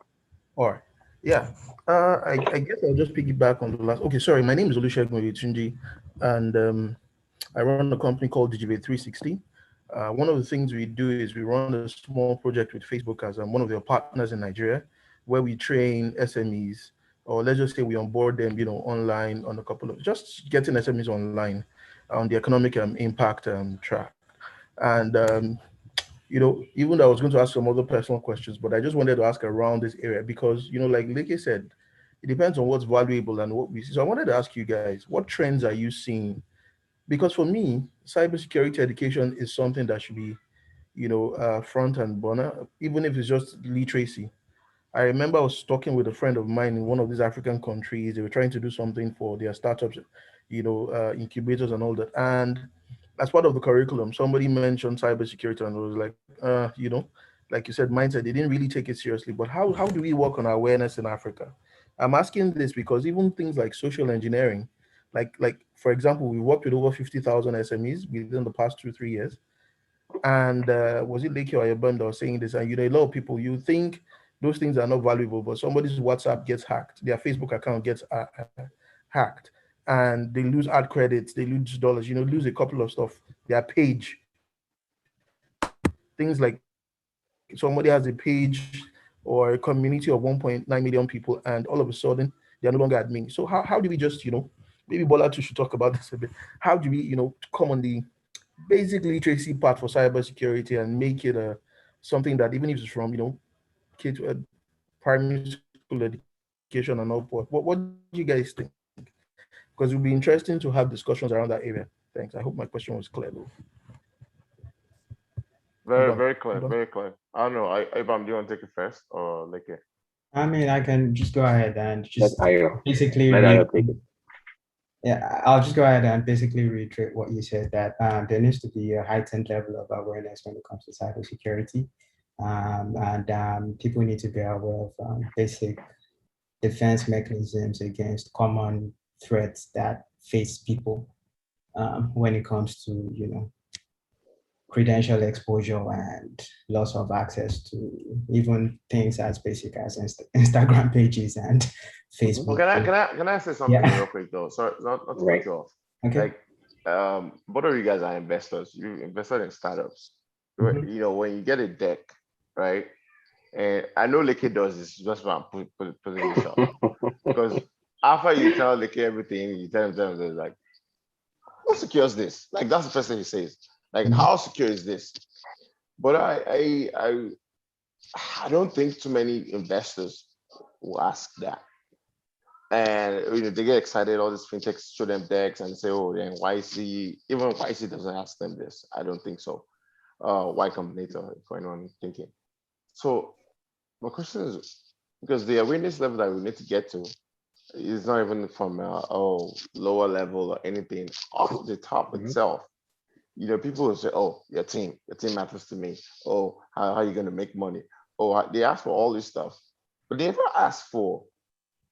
All right. Yeah. I guess I'll just piggyback on the last. Okay, sorry. My name is Olusegun Oyetunji, and I run a company called Digivate 360. One of the things we do is we run a small project with Facebook as one of their partners in Nigeria, where we train SMEs, or let's just say we onboard them, online on a couple of just getting SMEs online on the economic impact track. And even though I was going to ask some other personal questions, but I just wanted to ask around this area because, like Leke said, it depends on what's valuable and what we see. So I wanted to ask you guys, what trends are you seeing? Because for me, cybersecurity education is something that should be, front and burner, even if it's just literacy. I remember I was talking with a friend of mine in one of these African countries. They were trying to do something for their startups, incubators and all that. And as part of the curriculum, somebody mentioned cybersecurity, and I was like, like you said, mindset. They didn't really take it seriously. But how do we work on awareness in Africa? I'm asking this because even things like social engineering, like for example, we worked with over 50,000 SMEs within the past 2-3 years. And was it Leke or Ayabam that was saying this? And a lot of people, you think those things are not valuable, but somebody's WhatsApp gets hacked, their Facebook account gets hacked, and they lose ad credits, they lose dollars, lose a couple of stuff, their page, things like somebody has a page or a community of 1.9 million people, and all of a sudden they are no longer admin. So how do we just, maybe Bola too should talk about this a bit. How do we, come on the basic literacy part for cybersecurity and make it something that even if it's from kids primary school education and all forth. What do you guys think? Because it would be interesting to have discussions around that area. Thanks. I hope my question was clear though.
Very,
Ibam,
very clear,
Ibam.
very clear. I don't know. Ibam, do you want to take it first or like it?
I mean, I can just go ahead and
Let
just
Ayo,
basically
let Ayo take it.
yeah, I'll just go ahead and basically reiterate what you said, that there needs to be a heightened level of awareness when it comes to cybersecurity. And people need to be aware of basic defense mechanisms against common threats that face people when it comes to, credential exposure and loss of access to even things as basic as Instagram pages and
Well,
Facebook.
can I say something
Yeah.
real quick though? Sorry, not to cut
Right.
you off.
Okay.
Like, both of you guys are investors. You invested in startups.
Mhm.
When you get a deck, right? And I know Leke does this just by putting this up because after you tell Leke everything, you tell them they're like, "How secure is this?" Like that's the first thing he says. Like,
Mhm.
how secure is this? But I don't think too many investors will ask that. And they get excited, all these fintechs show them decks and say, oh, then YC, even YC doesn't ask them this. I don't think so. Y Combinator, for anyone thinking. So my question is, because the awareness level that we need to get to is not even from lower level or anything, off the top
Mhm.
itself. People will say, oh, your team matters to me. Oh, how are you going to make money? Oh, they ask for all this stuff, but they never ask for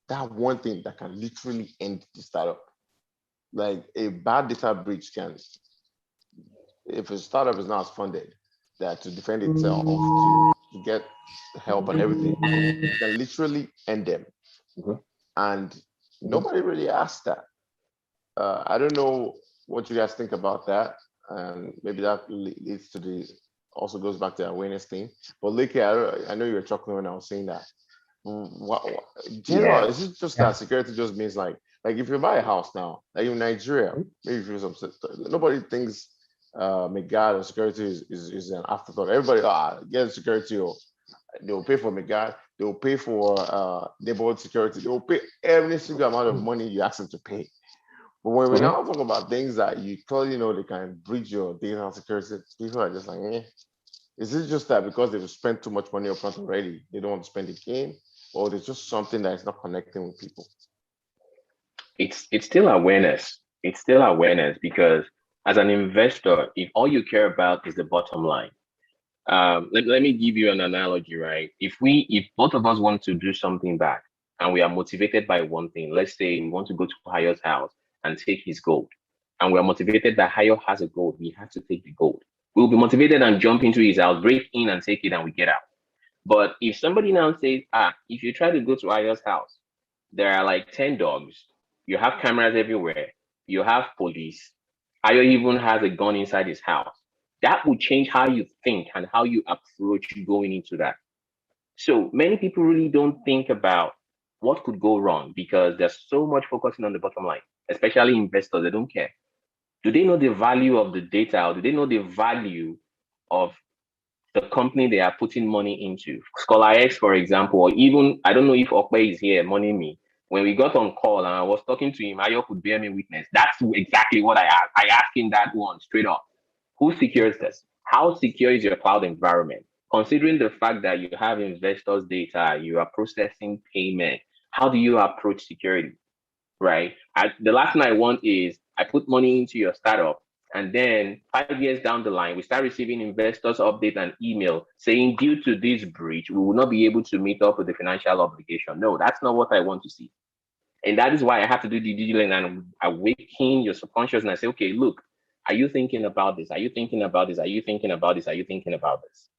that one thing that can literally end the startup. Like a bad data breach can, if a startup is not funded, that to defend itself, to get help and everything, can literally end them.
Mhm.
And
Mhm.
nobody really asked that. I don't know what you guys think about that. And maybe that leads to the, also goes back to the awareness thing. But Leke, I know you were chuckling when I was saying that.
Yeah.
Is it just
Yeah.
that security just means like if you buy a house now, like in Nigeria,
Mhm.
maybe if you're nobody thinks Megad or security is an afterthought. Everybody get security, or they'll pay for Megad, they'll pay for neighborhood security, they'll pay every single amount of money you ask them to pay. But when we
Mhm.
now talk about things that you clearly know they can breach your data security, people are just like, eh. Is it just that because they've spent too much money upfront already, they don't want to spend again? Or there's just something that is not connecting with people?
It's still awareness. It's still awareness because as an investor, if all you care about is the bottom line, let me give you an analogy, right? If both of us want to do something back and we are motivated by one thing, let's say we want to go to Hayo's house and take his gold, and we are motivated that Hayo has a gold, we have to take the gold. We'll be motivated and jump into his house, break in and take it, and we get out. But if somebody now says, if you try to go to Ayo's house, there are like 10 dogs, you have cameras everywhere, you have police, Ayo even has a gun inside his house. that will change how you think and how you approach going into that. So many people really don't think about what could go wrong because there's so much focusing on the bottom line, especially investors. They don't care. Do they know the value of the data, or do they know the value of the company they are putting money into? Scholar X, for example, or even, I don't know if Okpe is here, Money Me. When we got on call and I was talking to him, Ayo could bear me witness. That's exactly what I asked. I asked him that one straight up. Who secures this? How secure is your cloud environment? Considering the fact that you have investors' data, you are processing payment, how do you approach security? Right? The last thing I want is I put money into your startup, and then 5 years down the line, we start receiving investors' update and email saying, due to this breach, we will not be able to meet up with the financial obligation. No, that's not what I want to see. And that is why I have to do the diligence and awaken your subconscious. And I say, okay, look, are you thinking about this? Are you thinking about this? Are you thinking about this? Are you thinking about this?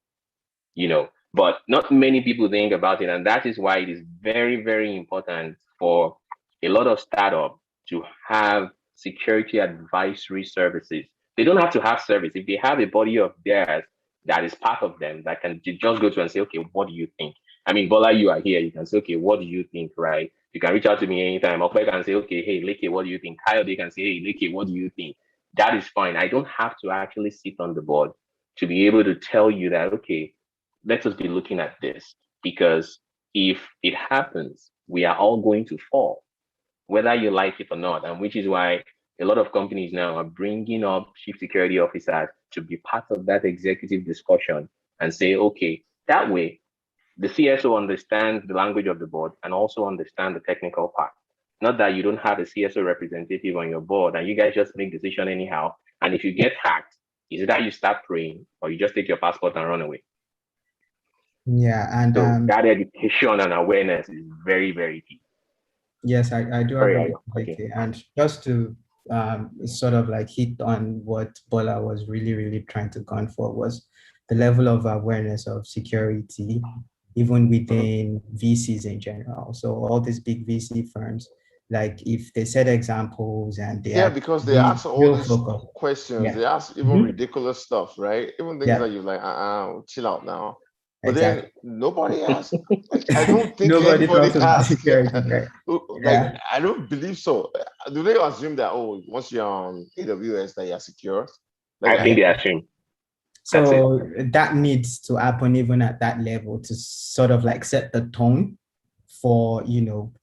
But not many people think about it. And that is why it is very, very important for a lot of startups to have security advisory services. They don't have to have service. If they have a body of theirs that is part of them that can just go to and say, okay, what do you think? I mean, Bola, you are here. You can say, okay, what do you think, right? You can reach out to me anytime. Or I can say, okay, hey, Leke, what do you think? Kyle, they can say, hey, Leke, what do you think? That is fine. I don't have to actually sit on the board to be able to tell you that, okay, let us be looking at this, because if it happens, we are all going to fall, whether you like it or not. And which is why a lot of companies now are bringing up chief security officers to be part of that executive discussion and say, okay, that way the CSO understands the language of the board and also understand the technical part. Not that you don't have a CSO representative on your board and you guys just make decision anyhow. And if you get hacked, is it that you start praying or you just take your passport and run away?
Yeah, and
so that education and awareness is very, very key.
Yes, I do agree with you. And just to sort of like hit on what Bola was really trying to gun for was the level of awareness of security, even within VCs in general. So all these big VC firms, like if they set examples and they
because they ask all these questions, they ask even ridiculous stuff, right? Even things that you're like, chill out now. But then nobody asks. Like, I don't think anybody asks. Like, I don't believe so. Do they assume that, oh, once you're on AWS that you're secure?
Like, I think they assume.
So that needs to happen even at that level to sort of like set the tone for,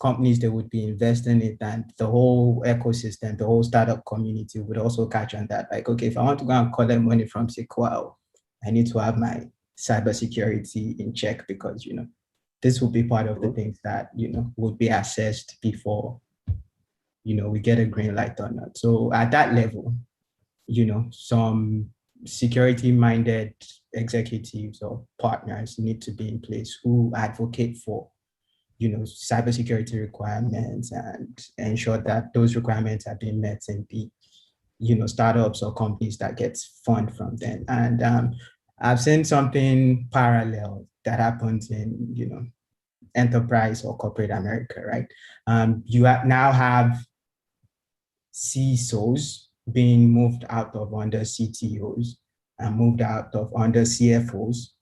companies that would be investing in it, and the whole ecosystem, the whole startup community would also catch on that. Like, okay, if I want to go and collect money from Sequoia, I need to have my cybersecurity in check, because, this will be part of the things that, would be assessed before, we get a green light on that. So at that level, some security-minded executives or partners need to be in place who advocate for, cybersecurity requirements and ensure that those requirements are being met in the, startups or companies that gets fund from them. And I've seen something parallel that happens in, enterprise or corporate America, right? You now have CISOs being moved out of under CTOs and moved out of under CFOs,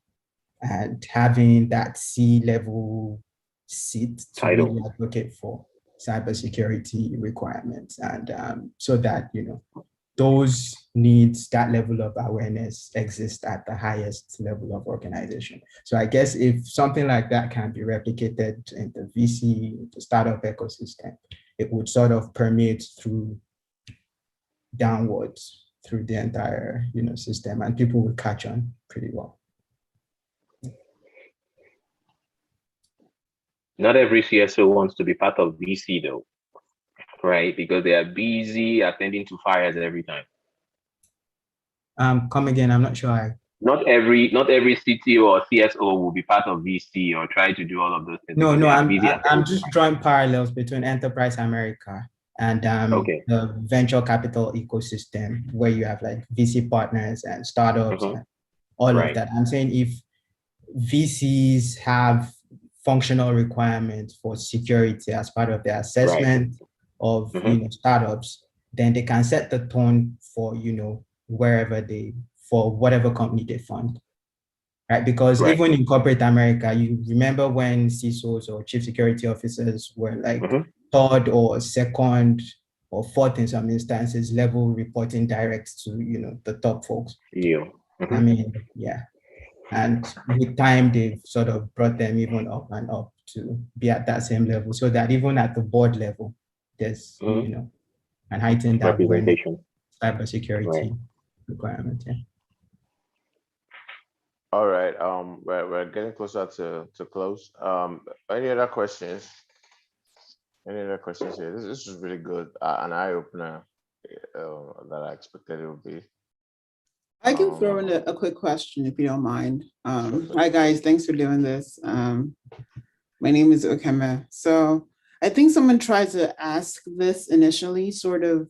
and having that C-level seat to really advocate for cybersecurity requirements. And so that, those needs, that level of awareness exists at the highest level of organization. So I guess if something like that can be replicated in the VC, the startup ecosystem, it would sort of permeate through downwards through the entire, system, and people will catch on pretty well.
Not every CSO wants to be part of VC though, right? Because they are busy attending to fires every time.
Come again, I'm not sure.
Not every CTO or CSO will be part of VC or try to do all of those things.
No, I'm just drawing parallels between Enterprise America and the venture capital ecosystem, where you have like VC partners and startups and all of that. I'm saying if VCs have functional requirements for security as part of their assessment of startups, then they can set the tone for wherever they for whatever company they fund. Right? Because even in corporate America, you remember when CISOs or chief security officers were like third or second or fourth in some instances level reporting direct to, you know, the top folks. I mean, yeah. And with time, they've sort of brought them even up and up to be at that same level, so that even at the board level, there's, you know, an heightened
representation,
cybersecurity requirement. Yeah.
All right. We're getting closer to close. Any other questions? Any other questions here? This is really good. An eye opener that I expected it would be.
I can throw in a quick question if you don't mind. Hi guys, thanks for doing this. My name is Okeme. So I think someone tried to ask this initially, sort of,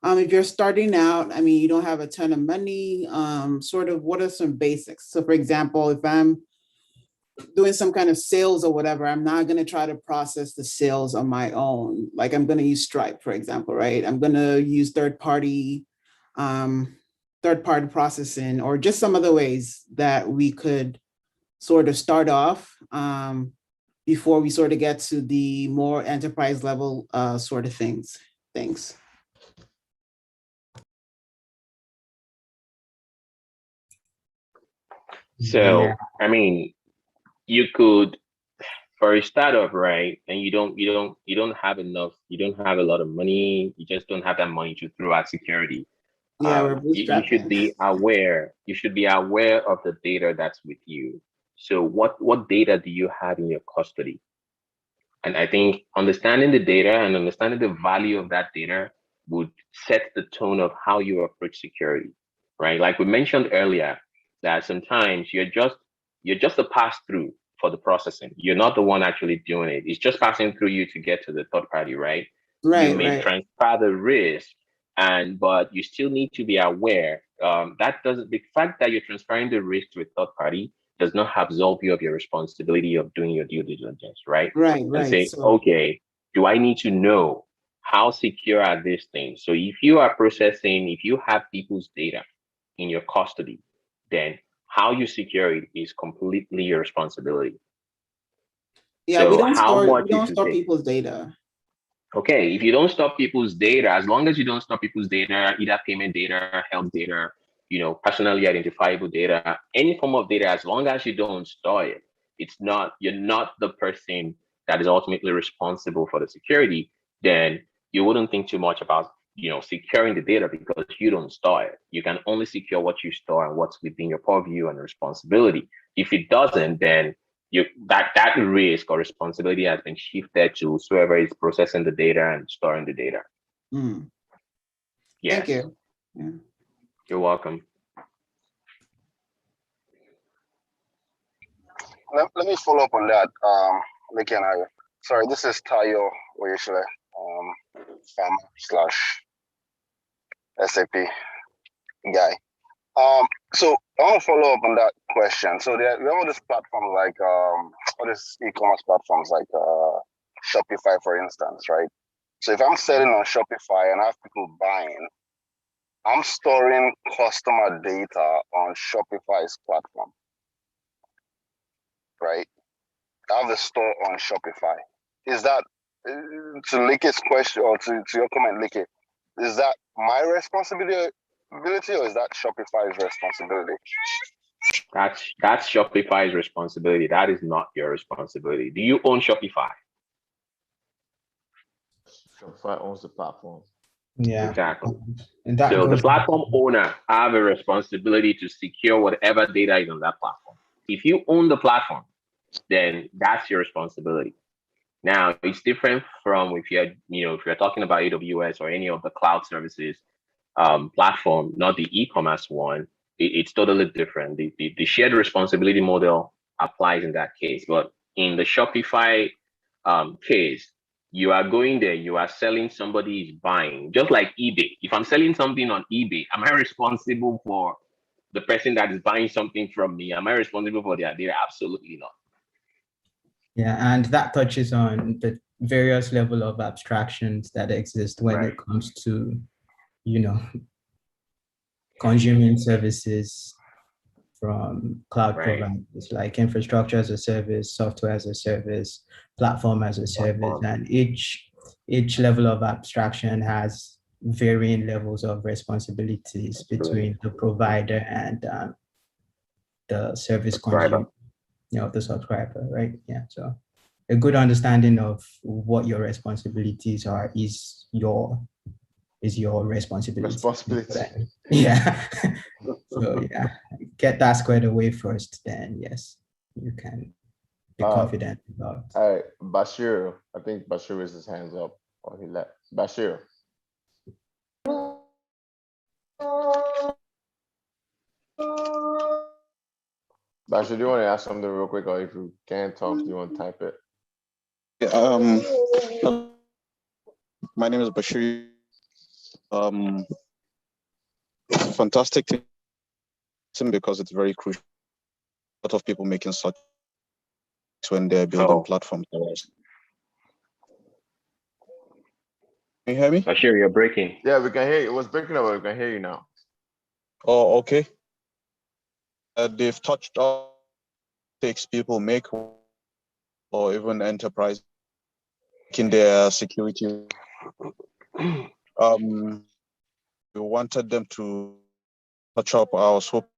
if you're starting out, I mean, you don't have a ton of money, sort of what are some basics? So for example, if I'm doing some kind of sales or whatever, I'm not going to try to process the sales on my own. Like I'm going to use Stripe, for example, right? I'm going to use third-party processing, or just some other ways that we could sort of start off before we sort of get to the more enterprise level sort of things. Thanks.
So, I mean, you could, for a startup, right? And you don't have enough, you don't have a lot of money, you just don't have that money to throw at security.
Yeah,
you should be aware. You should be aware of the data that's with you. So what data do you have in your custody? And I think understanding the data and understanding the value of that data would set the tone of how you approach security, right? Like we mentioned earlier, that sometimes you're just a pass through for the processing. You're not the one actually doing it. It's just passing through you to get to the third party, right? You may transfer the risk, but you still need to be aware. The fact that you're transferring the risk to a third party does not absolve you of your responsibility of doing your due diligence, right? And say, okay, do I need to know how secure are these things? So if you have people's data in your custody, then how you secure it is completely your responsibility.
Yeah, so we don't store people's data.
Okay, if you don't stop people's data, as long as you don't stop people's data, either payment data, health data, personally identifiable data, any form of data, as long as you don't store it, you're not the person that is ultimately responsible for the security, then you wouldn't think too much about securing the data because you don't store it. You can only secure what you store and what's within your purview and responsibility. If it doesn't, then that risk or responsibility has been shifted to whoever is processing the data and storing the data. Yes.
Thank you. Yeah.
You're welcome.
Let me follow up on that. Leke and I. Sorry, this is Tayo Oyeshile, farmer / SAP guy. So I want to follow up on that question. So there are all these platforms like all these e-commerce platforms like Shopify, for instance, right? So if I'm selling on Shopify and I have people buying, I'm storing customer data on Shopify's platform, right? I have the store on Shopify. Is that, to Leke's question, or to your comment, Leke, is that my responsibility or is that Shopify's responsibility?
That's Shopify's responsibility. That is not your responsibility. Do you own Shopify?
Shopify owns the platform.
Yeah,
exactly.
And that
so the platform owner have a responsibility to secure whatever data is on that platform. If you own the platform, then that's your responsibility. Now it's different from if you're talking about AWS or any of the cloud services platform, not the e-commerce one. It's totally different. The shared responsibility model applies in that case, but in the Shopify case, you are going there, you are selling, somebody is buying, just like eBay. If I'm selling something on eBay, am I responsible for the person that is buying something from me? Am I responsible for their data? Absolutely not.
Yeah, and that touches on the various level of abstractions that exist when it comes to, consuming services from cloud
Right.
providers, like infrastructure as a service, software as a service, platform as a service, and each level of abstraction has varying levels of responsibilities between the provider and the service consumer, the subscriber, right? Yeah. So a good understanding of what your responsibilities are is your responsibility. Yeah. So yeah, get that squared away first, then yes, you can be confident about.
All right, Bashir. I think Bashir raised his hands up, or he left. Bashir. Bashir, do you want to ask something real quick, or if you can't talk, do you want to type it?
My name is Bashir. Fantastic thing because it's very crucial. A lot of people making such when they're building platforms. Can you hear me?
Bashir, you're breaking.
Yeah, we can hear you. It was breaking up, but we can hear you now.
Oh, okay. They've touched on mistakes people make, or even enterprise in their security. We wanted them to touch up our scope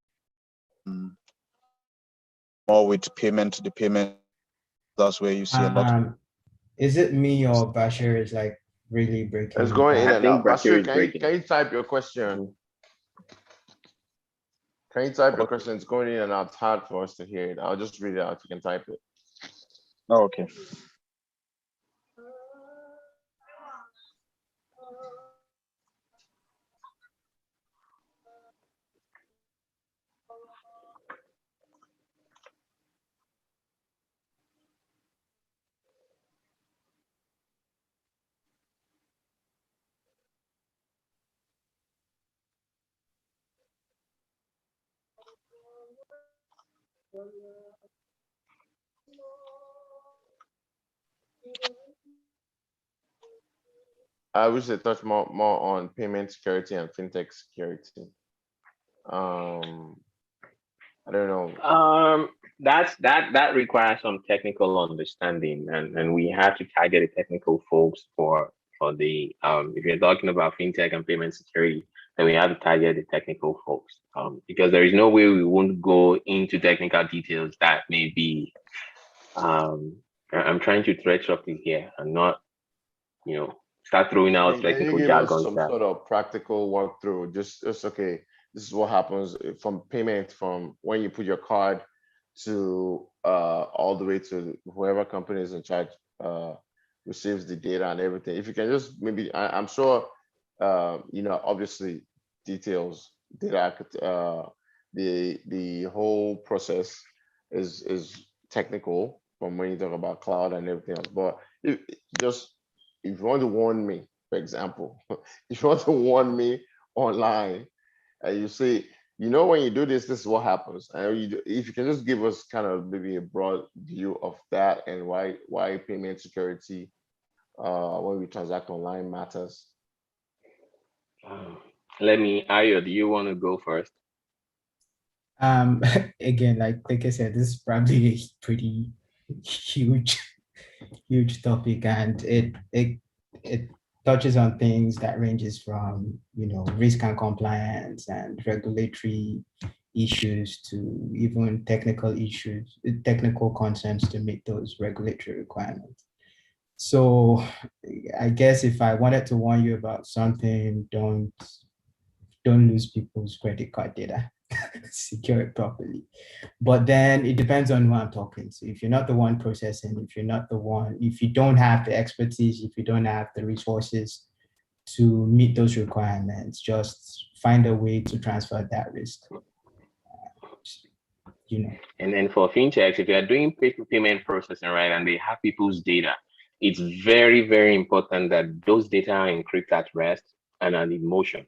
more with payment. The payment, that's where you see a lot.
Is it me or Bashir is like really breaking?
It's going in and out. Bashir,
Bashir,
can you type your question? Can you type your question? It's going in and out. It's hard for us to hear it. I'll just read it out if you can type it.
Oh, okay.
I wish they touch more on payment security and fintech security. I don't know.
That requires some technical understanding, and we have to target the technical folks for the if you're talking about fintech and payment security, then we have to target the technical folks, because there is no way we won't go into technical details that may be I'm trying to thread something here and not, start throwing out technical jargon.
Some sort of practical walkthrough. Just okay. This is what happens from payment, from when you put your card to all the way to whoever company is in charge receives the data and everything. If you can just maybe, I'm sure, obviously details, data, the whole process is technical from when you talk about cloud and everything else. But if you want to warn me, for example, if you want to warn me online, and you say, when you do this, this is what happens. And if you can just give us kind of maybe a broad view of that and why payment security when we transact online matters.
Ayo, do you want to go first?
Again, like I said, this is probably a pretty huge topic, and it touches on things that ranges from risk and compliance and regulatory issues to even technical issues, technical concerns to meet those regulatory requirements. So I guess if I wanted to warn you about something, don't lose people's credit card data. Secure it properly. But then it depends on who I'm talking to. If you're not the one processing, if you don't have the expertise, if you don't have the resources to meet those requirements, just find a way to transfer that risk.
And then for fintechs, if you're doing payment processing, right, and they have people's data, it's very, very important that those data are encrypted at rest and at motion.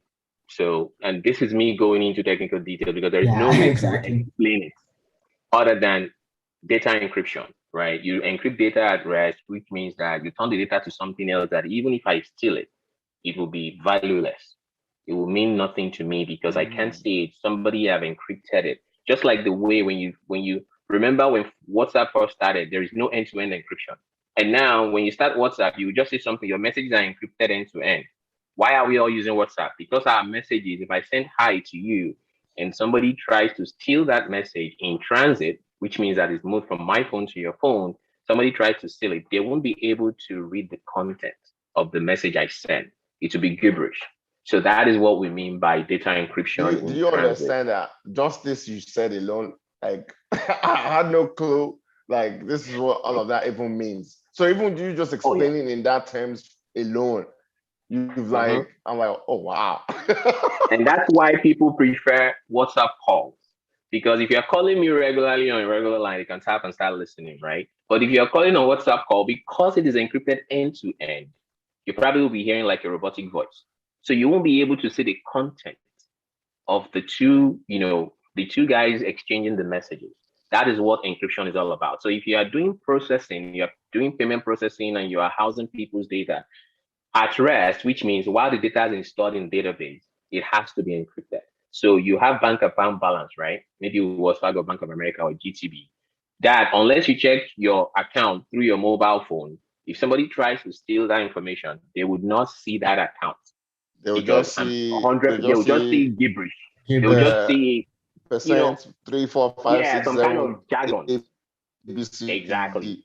So, and this is me going into technical detail because there is no way to explain it other than data encryption, right? You encrypt data at rest, which means that you turn the data to something else that even if I steal it, it will be valueless. it will mean nothing to me because I can't see it. Somebody have encrypted it. Just like the way when you remember when WhatsApp first started, there is no end-to-end encryption. And now when you start WhatsApp, you just see something, your messages are encrypted end-to-end. Why are we all using WhatsApp? Because our messages, if I send hi to you and somebody tries to steal that message in transit, which means that it's moved from my phone to your phone, somebody tries to steal it, they won't be able to read the content of the message I sent. It will be gibberish. So that is what we mean by data encryption.
Do you understand that? Just this you said alone, like I had no clue. Like this is what all of that even means. So even you just explaining in that terms alone, you've like, I'm like, oh wow.
And that's why people prefer WhatsApp calls. Because if you're calling me regularly on a regular line, you can tap and start listening, right? But if you're calling on WhatsApp call, because it is encrypted end to end, you probably will be hearing like a robotic voice. So you won't be able to see the content of the two, the two guys exchanging the messages. That is what encryption is all about. So if you are doing processing, you're doing payment processing and you are housing people's data at rest, which means while the data is installed in database, it has to be encrypted. So you have bank account balance, right? Maybe it was Wells Bank of America or GTB. That unless you check your account through your mobile phone, if somebody tries to steal that information, they would not see that account.
They will just see
100. They will just see gibberish. They will just see
percent 3, 4, 5, 6,
some
0,
kind of jargon.
exactly.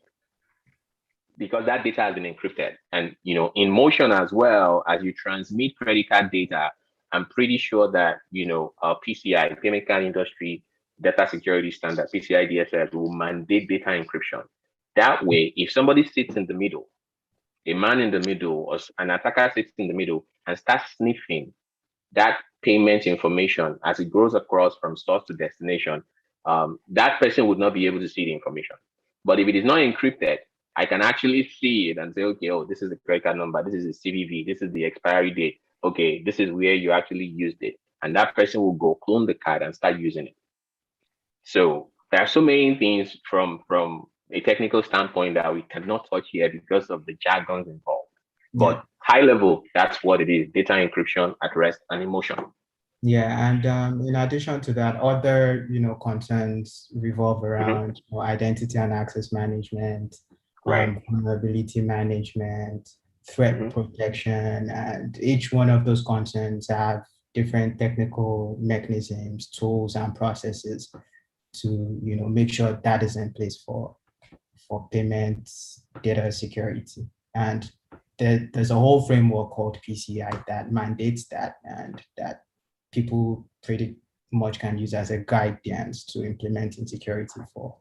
Because that data has been encrypted, and in motion as well as you transmit credit card data. I'm pretty sure that PCI, Payment Card Industry Data Security Standard, PCI DSS, will mandate data encryption. That way, if somebody sits in the middle, a man in the middle or an attacker sits in the middle and starts sniffing that payment information as it goes across from source to destination, that person would not be able to see the information. But if it is not encrypted, I can actually see it and say, okay, oh, this is the credit card number, this is the CVV, this is the expiry date. Okay, this is where you actually used it. And that person will go clone the card and start using it. So there are so many things from a technical standpoint that we cannot touch here because of the jargons involved. But high level, that's what it is: data encryption at rest and in motion.
Yeah, and in addition to that, other concerns revolve around identity and access management, vulnerability management, threat protection, and each one of those concerns have different technical mechanisms, tools, and processes to make sure that is in place for payments data security. And there's a whole framework called PCI that mandates that, and that people pretty much can use as a guidance to implementing security for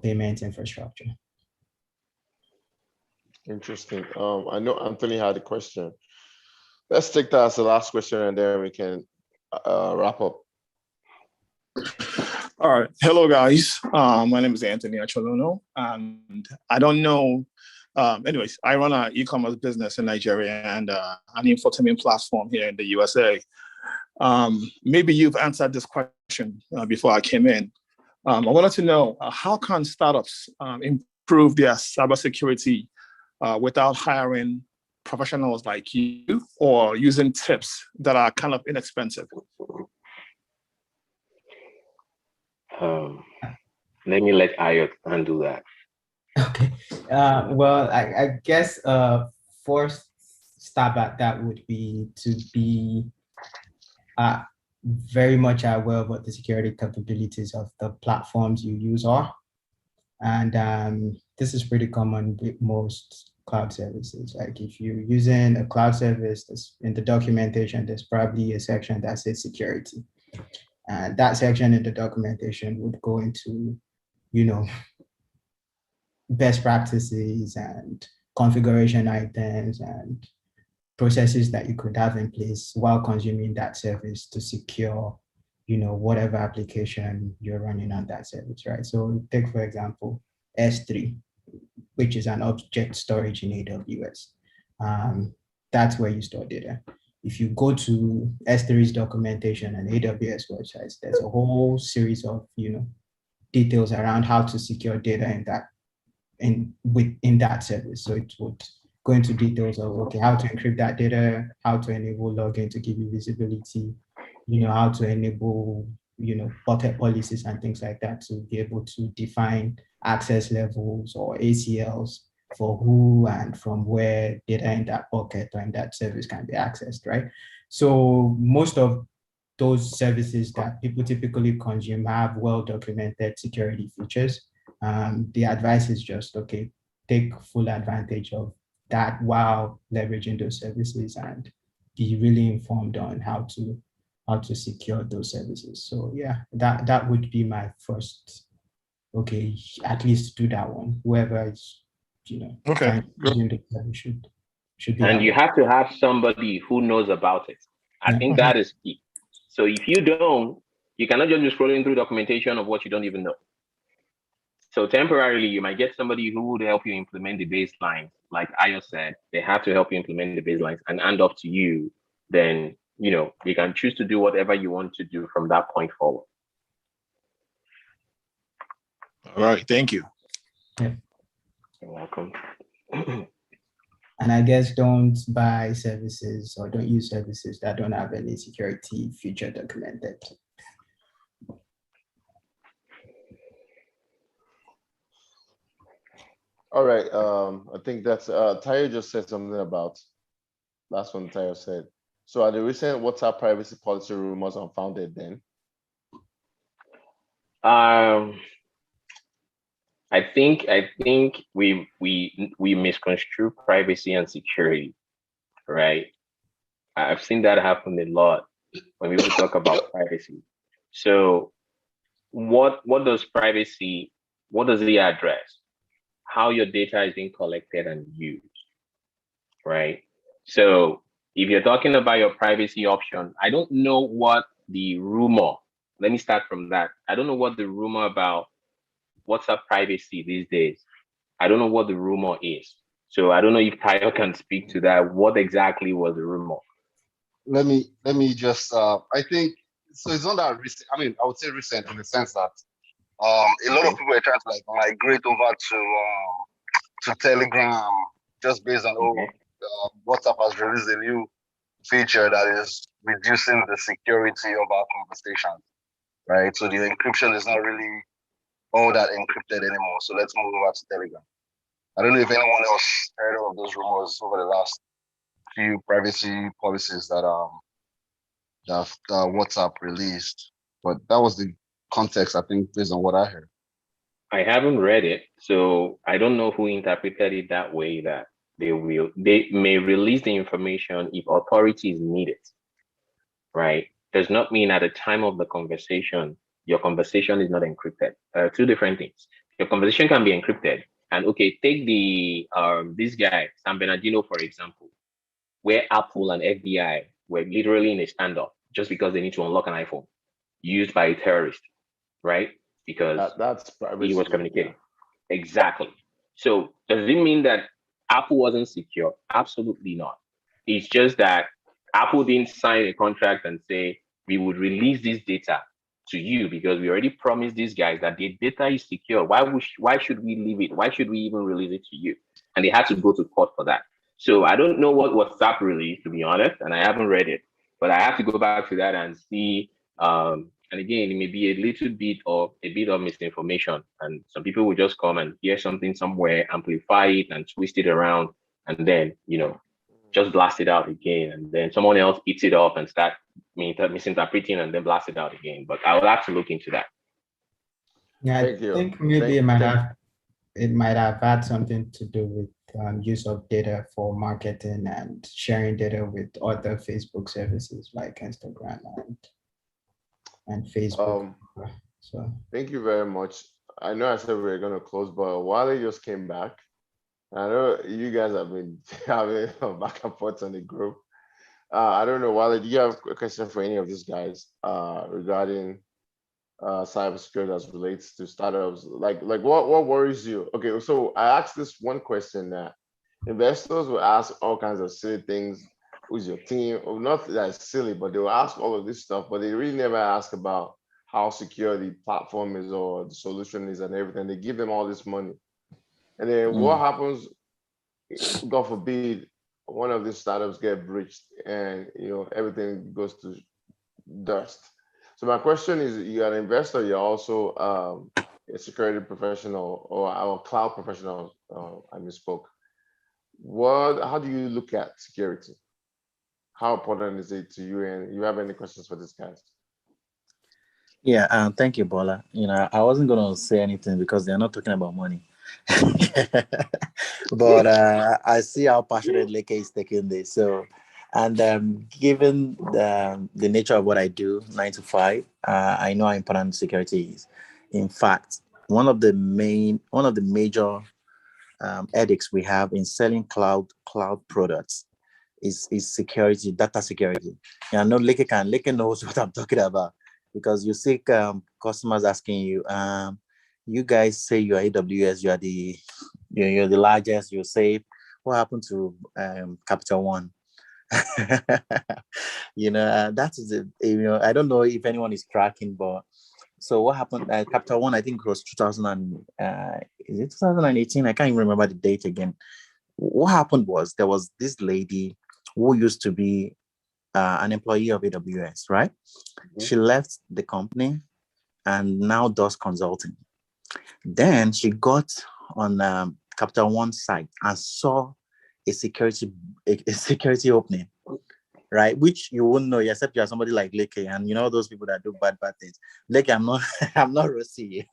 payment infrastructure.
Interesting. I know Anthony had a question. Let's take that as the last question, and then we can wrap up.
All right. Hello, guys. My name is Anthony Acholono, and I don't know. Anyways, I run an e-commerce business in Nigeria and an infotainment platform here in the USA. Maybe you've answered this question before I came in. I wanted to know, how can startups improve their cybersecurity without hiring professionals like you or using tips that are kind of inexpensive?
Let me let Ayot handle that.
Okay. Well, I guess first stab at that would be to be very much aware of what the security capabilities of the platforms you use are. And this is pretty common with most cloud services. Like if you're using a cloud service, in the documentation, there's probably a section that says security. And that section in the documentation would go into, best practices and configuration items and processes that you could have in place while consuming that service to secure, whatever application you're running on that service, right? So take, for example, S3, which is an object storage in AWS. That's where you store data. If you go to S3's documentation and AWS websites, there's a whole series of, details around how to secure data in that service. So it would go into details of, okay, how to encrypt that data, how to enable login to give you visibility, how to enable, bucket policies and things like that to be able to define access levels or ACLs for who and from where data in that bucket or in that service can be accessed, right? So most of those services that people typically consume have well-documented security features. The advice is just, okay, take full advantage of that while leveraging those services and be really informed on how to secure those services. So yeah, that would be my first, okay, at least do that one. Whoever is,
Okay.
trying to should be.
And you have to have somebody who knows about it. I think that is key. So if you don't, you cannot just be scrolling through documentation of what you don't even know. So temporarily, you might get somebody who would help you implement the baseline. Like Ayo said, they have to help you implement the baselines and hand off to you. Then, you can choose to do whatever you want to do from that point forward.
All right, thank you.
Yeah.
You're welcome.
And I guess don't buy services or don't use services that don't have any security feature documented.
All right. I think that's Tayo just said something about last one Tayo said. So are the recent WhatsApp privacy policy rumors unfounded then?
I think we misconstrue privacy and security, right? I've seen that happen a lot when people talk about privacy. So what does privacy, what does it address? How your data is being collected and used, right? So if you're talking about your privacy option, I don't know what the rumor, let me start from that. I don't know what the rumor about WhatsApp privacy these days. I don't know what the rumor is. So I don't know if Tayo can speak to that. What exactly was the rumor?
Let me just I think so. It's not that recent. I mean, I would say recent in the sense that a lot of people are trying to migrate over to Telegram just based on WhatsApp has released a new feature that is reducing the security of our conversations, right? So the encryption is not really all that encrypted anymore. So let's move over to Telegram. I don't know if anyone else heard of those rumors over the last few privacy policies that WhatsApp released, but that was the context, I think, based on what I heard.
I haven't read it, so I don't know who interpreted it that way, that they may release the information if authorities need it, right? Does not mean at the time of the conversation, your conversation is not encrypted. Two different things. Your conversation can be encrypted. And okay, take the this guy, San Bernardino, for example, where Apple and FBI were literally in a standoff just because they need to unlock an iPhone used by a terrorist, right? Because
that's
he was communicating. Exactly. So does it mean that Apple wasn't secure? Absolutely not. It's just that Apple didn't sign a contract and say, we would release this data to you because we already promised these guys that the data is secure. Why should we leave it? Why should we even release it to you? And they had to go to court for that. So I don't know what WhatsApp released, to be honest, and I haven't read it, but I have to go back to that and see. And again, it may be a little bit of misinformation, and some people will just come and hear something somewhere, amplify it and twist it around, and then just blast it out again, and then someone else eats it up and start misinterpreting and then blast it out again. But I will have to look into that.
Yeah, I think maybe it might have had something to do with use of data for marketing and sharing data with other Facebook services like Instagram and Facebook. So
thank you very much. I know I said we were going to close, but Wale just came back. I know you guys have been having back and forth on the group. I don't know, Wale, do you have a question for any of these guys regarding cybersecurity as relates to startups? Like what worries you? Okay, so I asked this one question that investors will ask all kinds of silly things. Who's your team? Or not that silly, but they will ask all of this stuff, but they really never ask about how secure the platform is or the solution is and everything. They give them all this money. And then what happens God forbid, one of these startups get breached and everything goes to dust. So my question is, you're an investor, you're also a security professional or our cloud professional. I misspoke. How do you look at security? How important is it to you? And you have any questions for these guys?
Yeah, thank you, Bola. I wasn't gonna say anything because they're not talking about money. But I see how passionate Leke is taking this. So, and given the nature of what I do, 9 to 5, I know how important security is. In fact, one of the major headaches we have in selling cloud products is security, data security. And I know Leke knows what I'm talking about because you see customers asking you, you guys say you're AWS, you're the largest, you're safe. What happened to Capital One? That is I don't know if anyone is tracking, but so what happened at Capital One, I think it was 2000 is it 2018? I can't even remember the date again. What happened was there was this lady who used to be an employee of AWS, right? Mm-hmm. She left the company and now does consulting. Then she got on Capital One site and saw a security opening, right? Which you wouldn't know except you're somebody like Leke, and those people that do bad things. Leke, I'm not I'm not Rossi.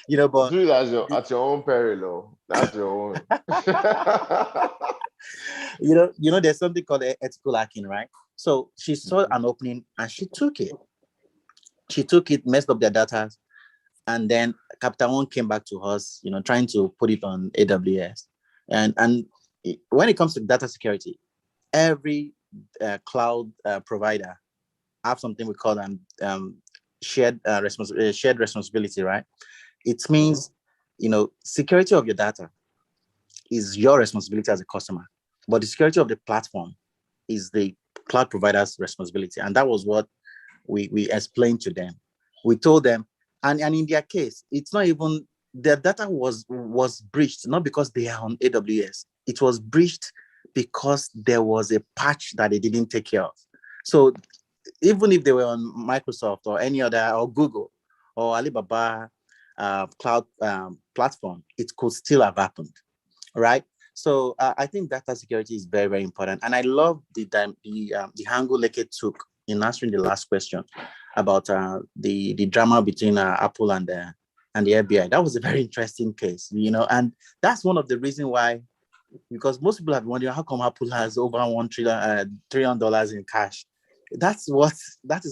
But
do it at your own peril. That's your own.
There's something called ethical hacking, right? So she saw an opening and she took it. She took it, messed up their data, and then Capital One came back to us, trying to put it on AWS. And when it comes to data security, every cloud provider have something we call shared responsibility, right? It means, security of your data is your responsibility as a customer, but the security of the platform is the cloud provider's responsibility. And that was what we explained to them. We told them, and in their case, it's not even their data was breached, not because they are on AWS. It was breached because there was a patch that they didn't take care of. So even if they were on Microsoft or any other, or Google or Alibaba cloud platform, it could still have happened, right? So I think data security is very, very important. And I love the angle Leke took in answering the last question about the drama between Apple and the FBI. That was a very interesting case, and that's one of the reasons why, because most people have been wondering how come Apple has over $1 trillion in cash. That is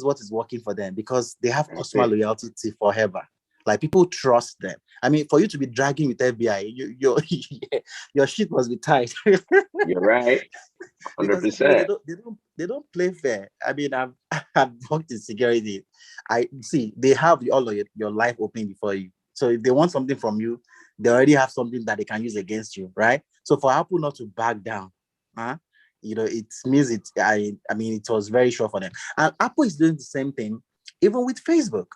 what is working for them, because they have customer loyalty forever. Like, people trust them. I mean, for you to be dragging with FBI, your shit must be tight.
You're right. 100%.
They don't play fair. I mean, I've worked in security. I see they have all of your life open before you. So if they want something from you, they already have something that they can use against you, right? So for Apple not to back down, it means it. I mean, it was very sure for them. And Apple is doing the same thing, even with Facebook.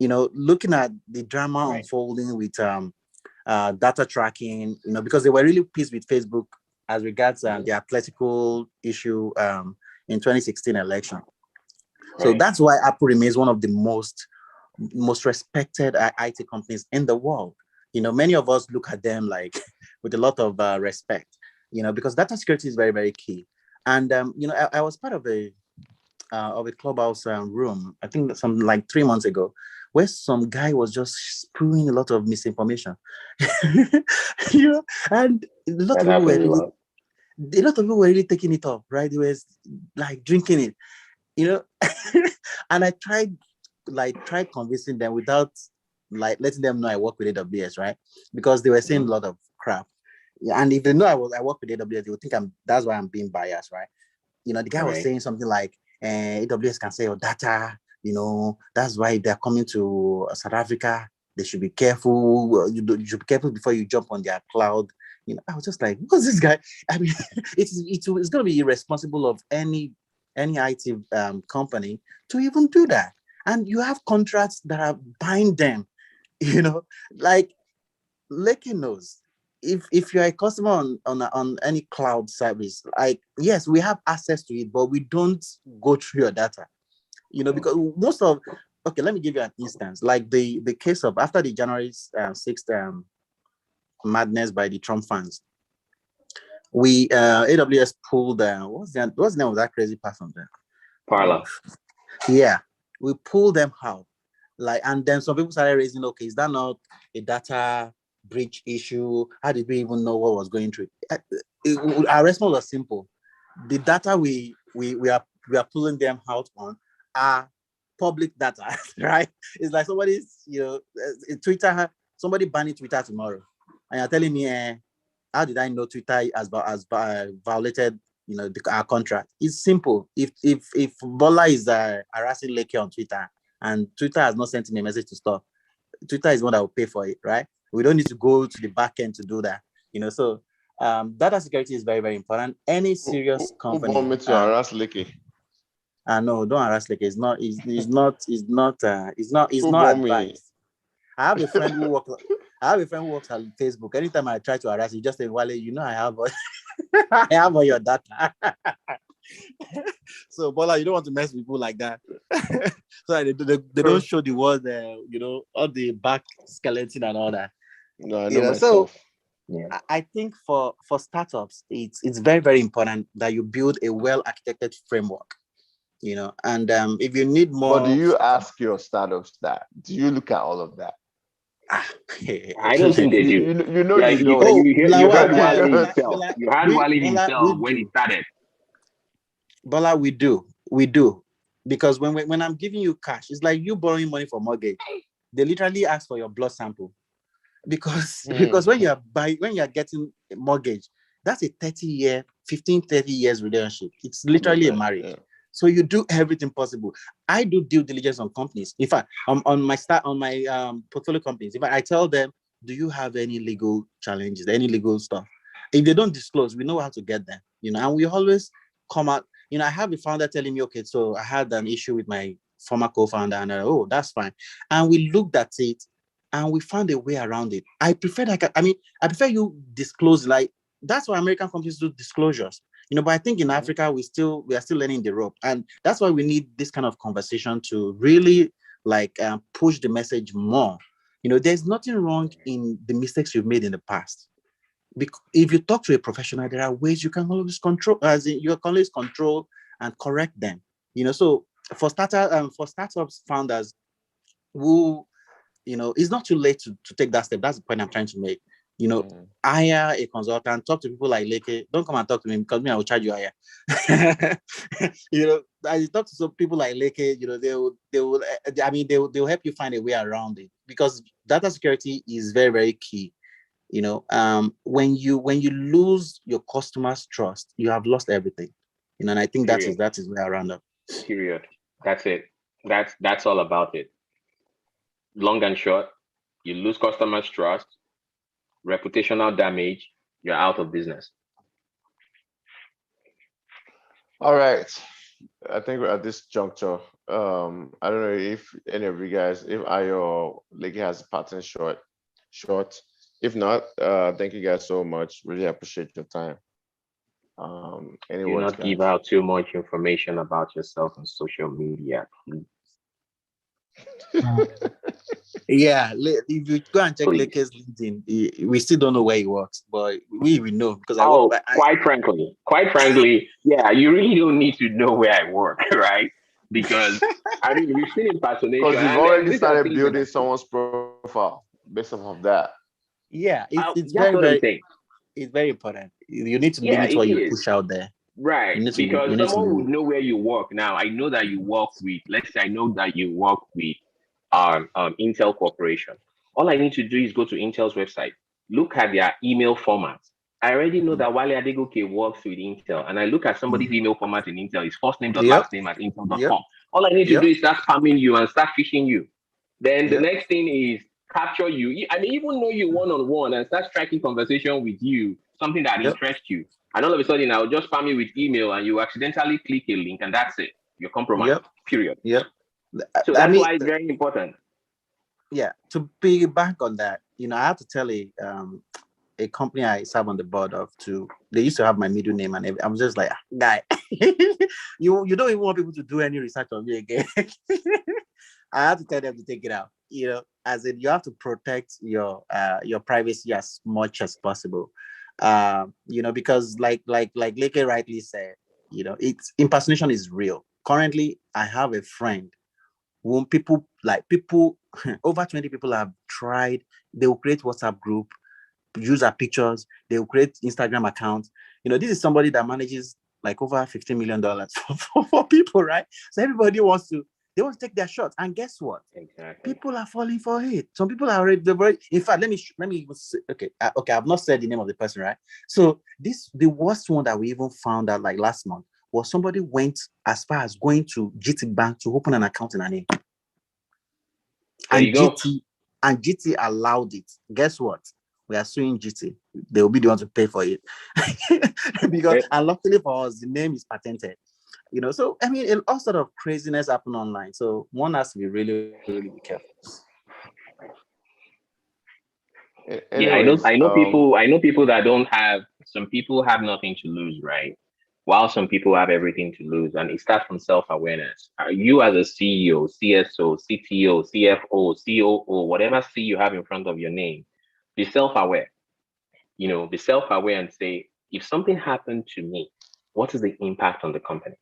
Looking at the drama unfolding with data tracking, because they were really pissed with Facebook as regards the political issue in 2016 election. So that's why Apple remains one of the most respected IT companies in the world. Many of us look at them like with a lot of respect, because data security is very, very key. And I was part of a clubhouse room, I think something like 3 months ago, where some guy was just spewing a lot of misinformation. And a lot of people were really taking it up, right? They were like drinking it, and I tried convincing them without letting them know I work with AWS, right? Because they were saying a lot of crap. Yeah, and if they know I work with AWS, they would think that's why I'm being biased, right? The guy was saying something like, AWS can say your data, that's why they're coming to South Africa. They should be careful. You should be careful before you jump on their cloud. I was just like, what's this guy? I mean, it's going to be irresponsible of any IT company to even do that. And you have contracts that are bind them, like Leke knows. if you're a customer on any cloud service, like, yes, we have access to it, but we don't go through your data, because most of, okay, let me give you an instance, like the case of after the January 6th madness by the Trump fans, we AWS pulled what's the name of that crazy person there?
Parler.
Yeah, we pulled them out. Like, and then some people started raising, okay, is that not a data breach issue? How did we even know what was going through? Our response was simple. The data we are pulling them out on are public data, right? It's like somebody's, Twitter, somebody banning Twitter tomorrow, and you're telling me, how did I know Twitter has violated, our contract? It's simple. If Bola is harassing Leke on Twitter and Twitter has not sent him a message to stop, Twitter is the one that will pay for it, right? We don't need to go to the back end to do that, So data security is very, very important. Any serious company.
Who want me to harass Leke?
No, don't harass Leke. It's not advised. I have a friend who works at Facebook. Anytime I try to harass, he just say, Wale, I have I have all your data. So, Bola, you don't want to mess with people like that. So they don't show the world, all the back skeleton and all that.
No, I know myself.
So, yeah. I think for startups, it's very, very important that you build a well-architected framework. And if you need more.
But do you ask your startups that? Do you look at all of that?
I don't think they do.
You
don't.
You
heard Wale himself. You heard Wale himself when he started.
Bola, we do. Because when I'm giving you cash, it's like you borrowing money for mortgage. They literally ask for your blood sample. Because when you're getting a mortgage, that's a 30 years relationship. It's literally a marriage. Yeah. So you do everything possible. I do due diligence on companies. In fact, on my portfolio companies, if I tell them, do you have any legal challenges, any legal stuff? If they don't disclose, we know how to get them. And we always come out. I have a founder telling me, okay, so I had an issue with my former co-founder, and oh, that's fine. And we looked at it, and we found a way around it. I prefer prefer you disclose. Like, that's why American companies do disclosures. But I think in Africa, we are still learning the rope. And that's why we need this kind of conversation to really push the message more. There's nothing wrong in the mistakes you've made in the past. Because if you talk to a professional, there are ways you can always control, you can always control and correct them. So for startups founders who, it's not too late to take that step. That's the point I'm trying to make. Hire a consultant, talk to people like Leke. Don't come and talk to me because I will charge you higher. I talk to some people like Leke, they will help you find a way around it, because data security is very, very key. When you lose your customers' trust, you have lost everything. And I think that is where I round up.
Period. That's it. That's all about it. Long and short, you lose customers' trust, reputational damage, you're out of business.
All right. I think we're at this juncture. I don't know if any of you guys, if Ayo or Leke has a pattern short. If not, thank you guys so much. Really appreciate your time.
Do not give out too much information about yourself on social media, please.
Yeah, if you go and check Leke's LinkedIn, we still don't know where he works, but we know because
quite frankly, yeah, you really don't need to know where I work, right? Because we've seen impersonation.
Because you've already started building someone's profile based off of that.
Yeah, it's very important. You need to limit what you push out there.
Right, because someone would know where you work. Now, I know that you work with, let's say I know that you work with Intel Corporation. All I need to do is go to Intel's website, look at their email format. I already know that Wale Adegoke works with Intel, and I look at somebody's email format in Intel, his first name, last name at Intel.com. All I need to do is start spamming you and start phishing you. Then the next thing is capture you. Even know you one-on-one and start striking conversation with you, something that interests you. And all of a sudden, I'll just spam you with email and you accidentally click a link and that's it. You're compromised, period.
Yep.
So that's why it's very important.
Yeah, to piggyback on that, I have to tell a company I serve on the board of too, they used to have my middle name and I'm just like, guy, you don't even want people to do any research on me again. I have to tell them to take it out, as in you have to protect your privacy as much as possible. Because like Leke rightly said, it's impersonation is real. Currently, I have a friend whom people over 20 people have tried. They will create WhatsApp group, use our pictures, they will create Instagram accounts. This is somebody that manages like over $15 million for people, right? So everybody wants to take their shots. And guess what?
Exactly.
People are falling for it. Some people are already, in fact, let me even say, okay, I've not said the name of the person, right? So the worst one that we even found out like last month was somebody went as far as going to GT Bank to open an account in her name. And GT allowed it. Guess what? We are suing GT. They will be the ones to pay for it. Because and luckily for us, the name is patented. So I mean, all sort of craziness happen online. So one has to be really, really be careful.
Anyways, I know people that don't have. Some people have nothing to lose, right? While some people have everything to lose, and it starts from self-awareness. You as a CEO, CSO, CTO, CFO, COO, whatever C you have in front of your name, be self-aware. Be self-aware and say, if something happened to me, what is the impact on the company?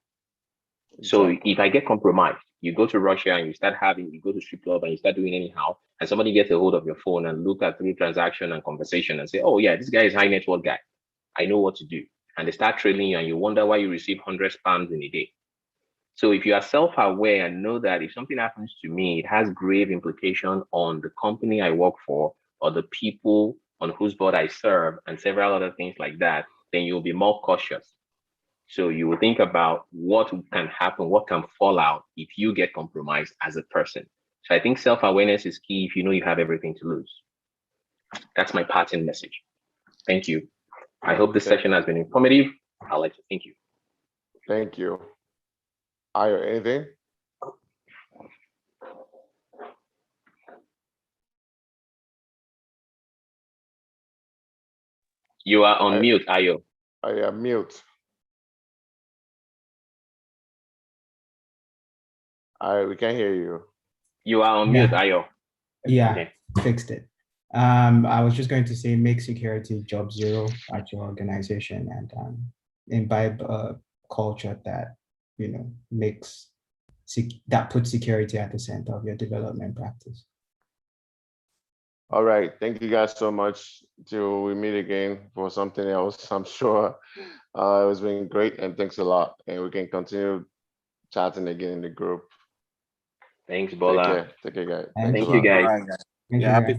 So if I get compromised, you go to Russia and you go to strip club and you start doing anyhow, and somebody gets a hold of your phone and look at through transaction and conversation and say, oh yeah, this guy is high net worth guy. I know what to do. And they start trailing you and you wonder why you receive 100 spams in a day. So if you are self-aware and know that if something happens to me, it has grave implication on the company I work for or the people on whose board I serve and several other things like that, then you'll be more cautious. So you will think about what can happen, what can fall out if you get compromised as a person. So I think self-awareness is key if you know you have everything to lose. That's my parting message. Thank you. I hope this session has been informative. I'd like to thank you.
Thank you. Ayo, anything?
You are on mute, Ayo.
I am mute. We can't hear you.
You are on mute, Ayo.
Yeah, okay. Fixed it. I was just going to say, make security job zero at your organization and imbibe a culture that that puts security at the center of your development practice.
All right, thank you guys so much. Till we meet again for something else, I'm sure. It has been great, and thanks a lot. And we can continue chatting again in the group.
Thanks, Bola.
Take care, guys.
Thank you, guys.
Happy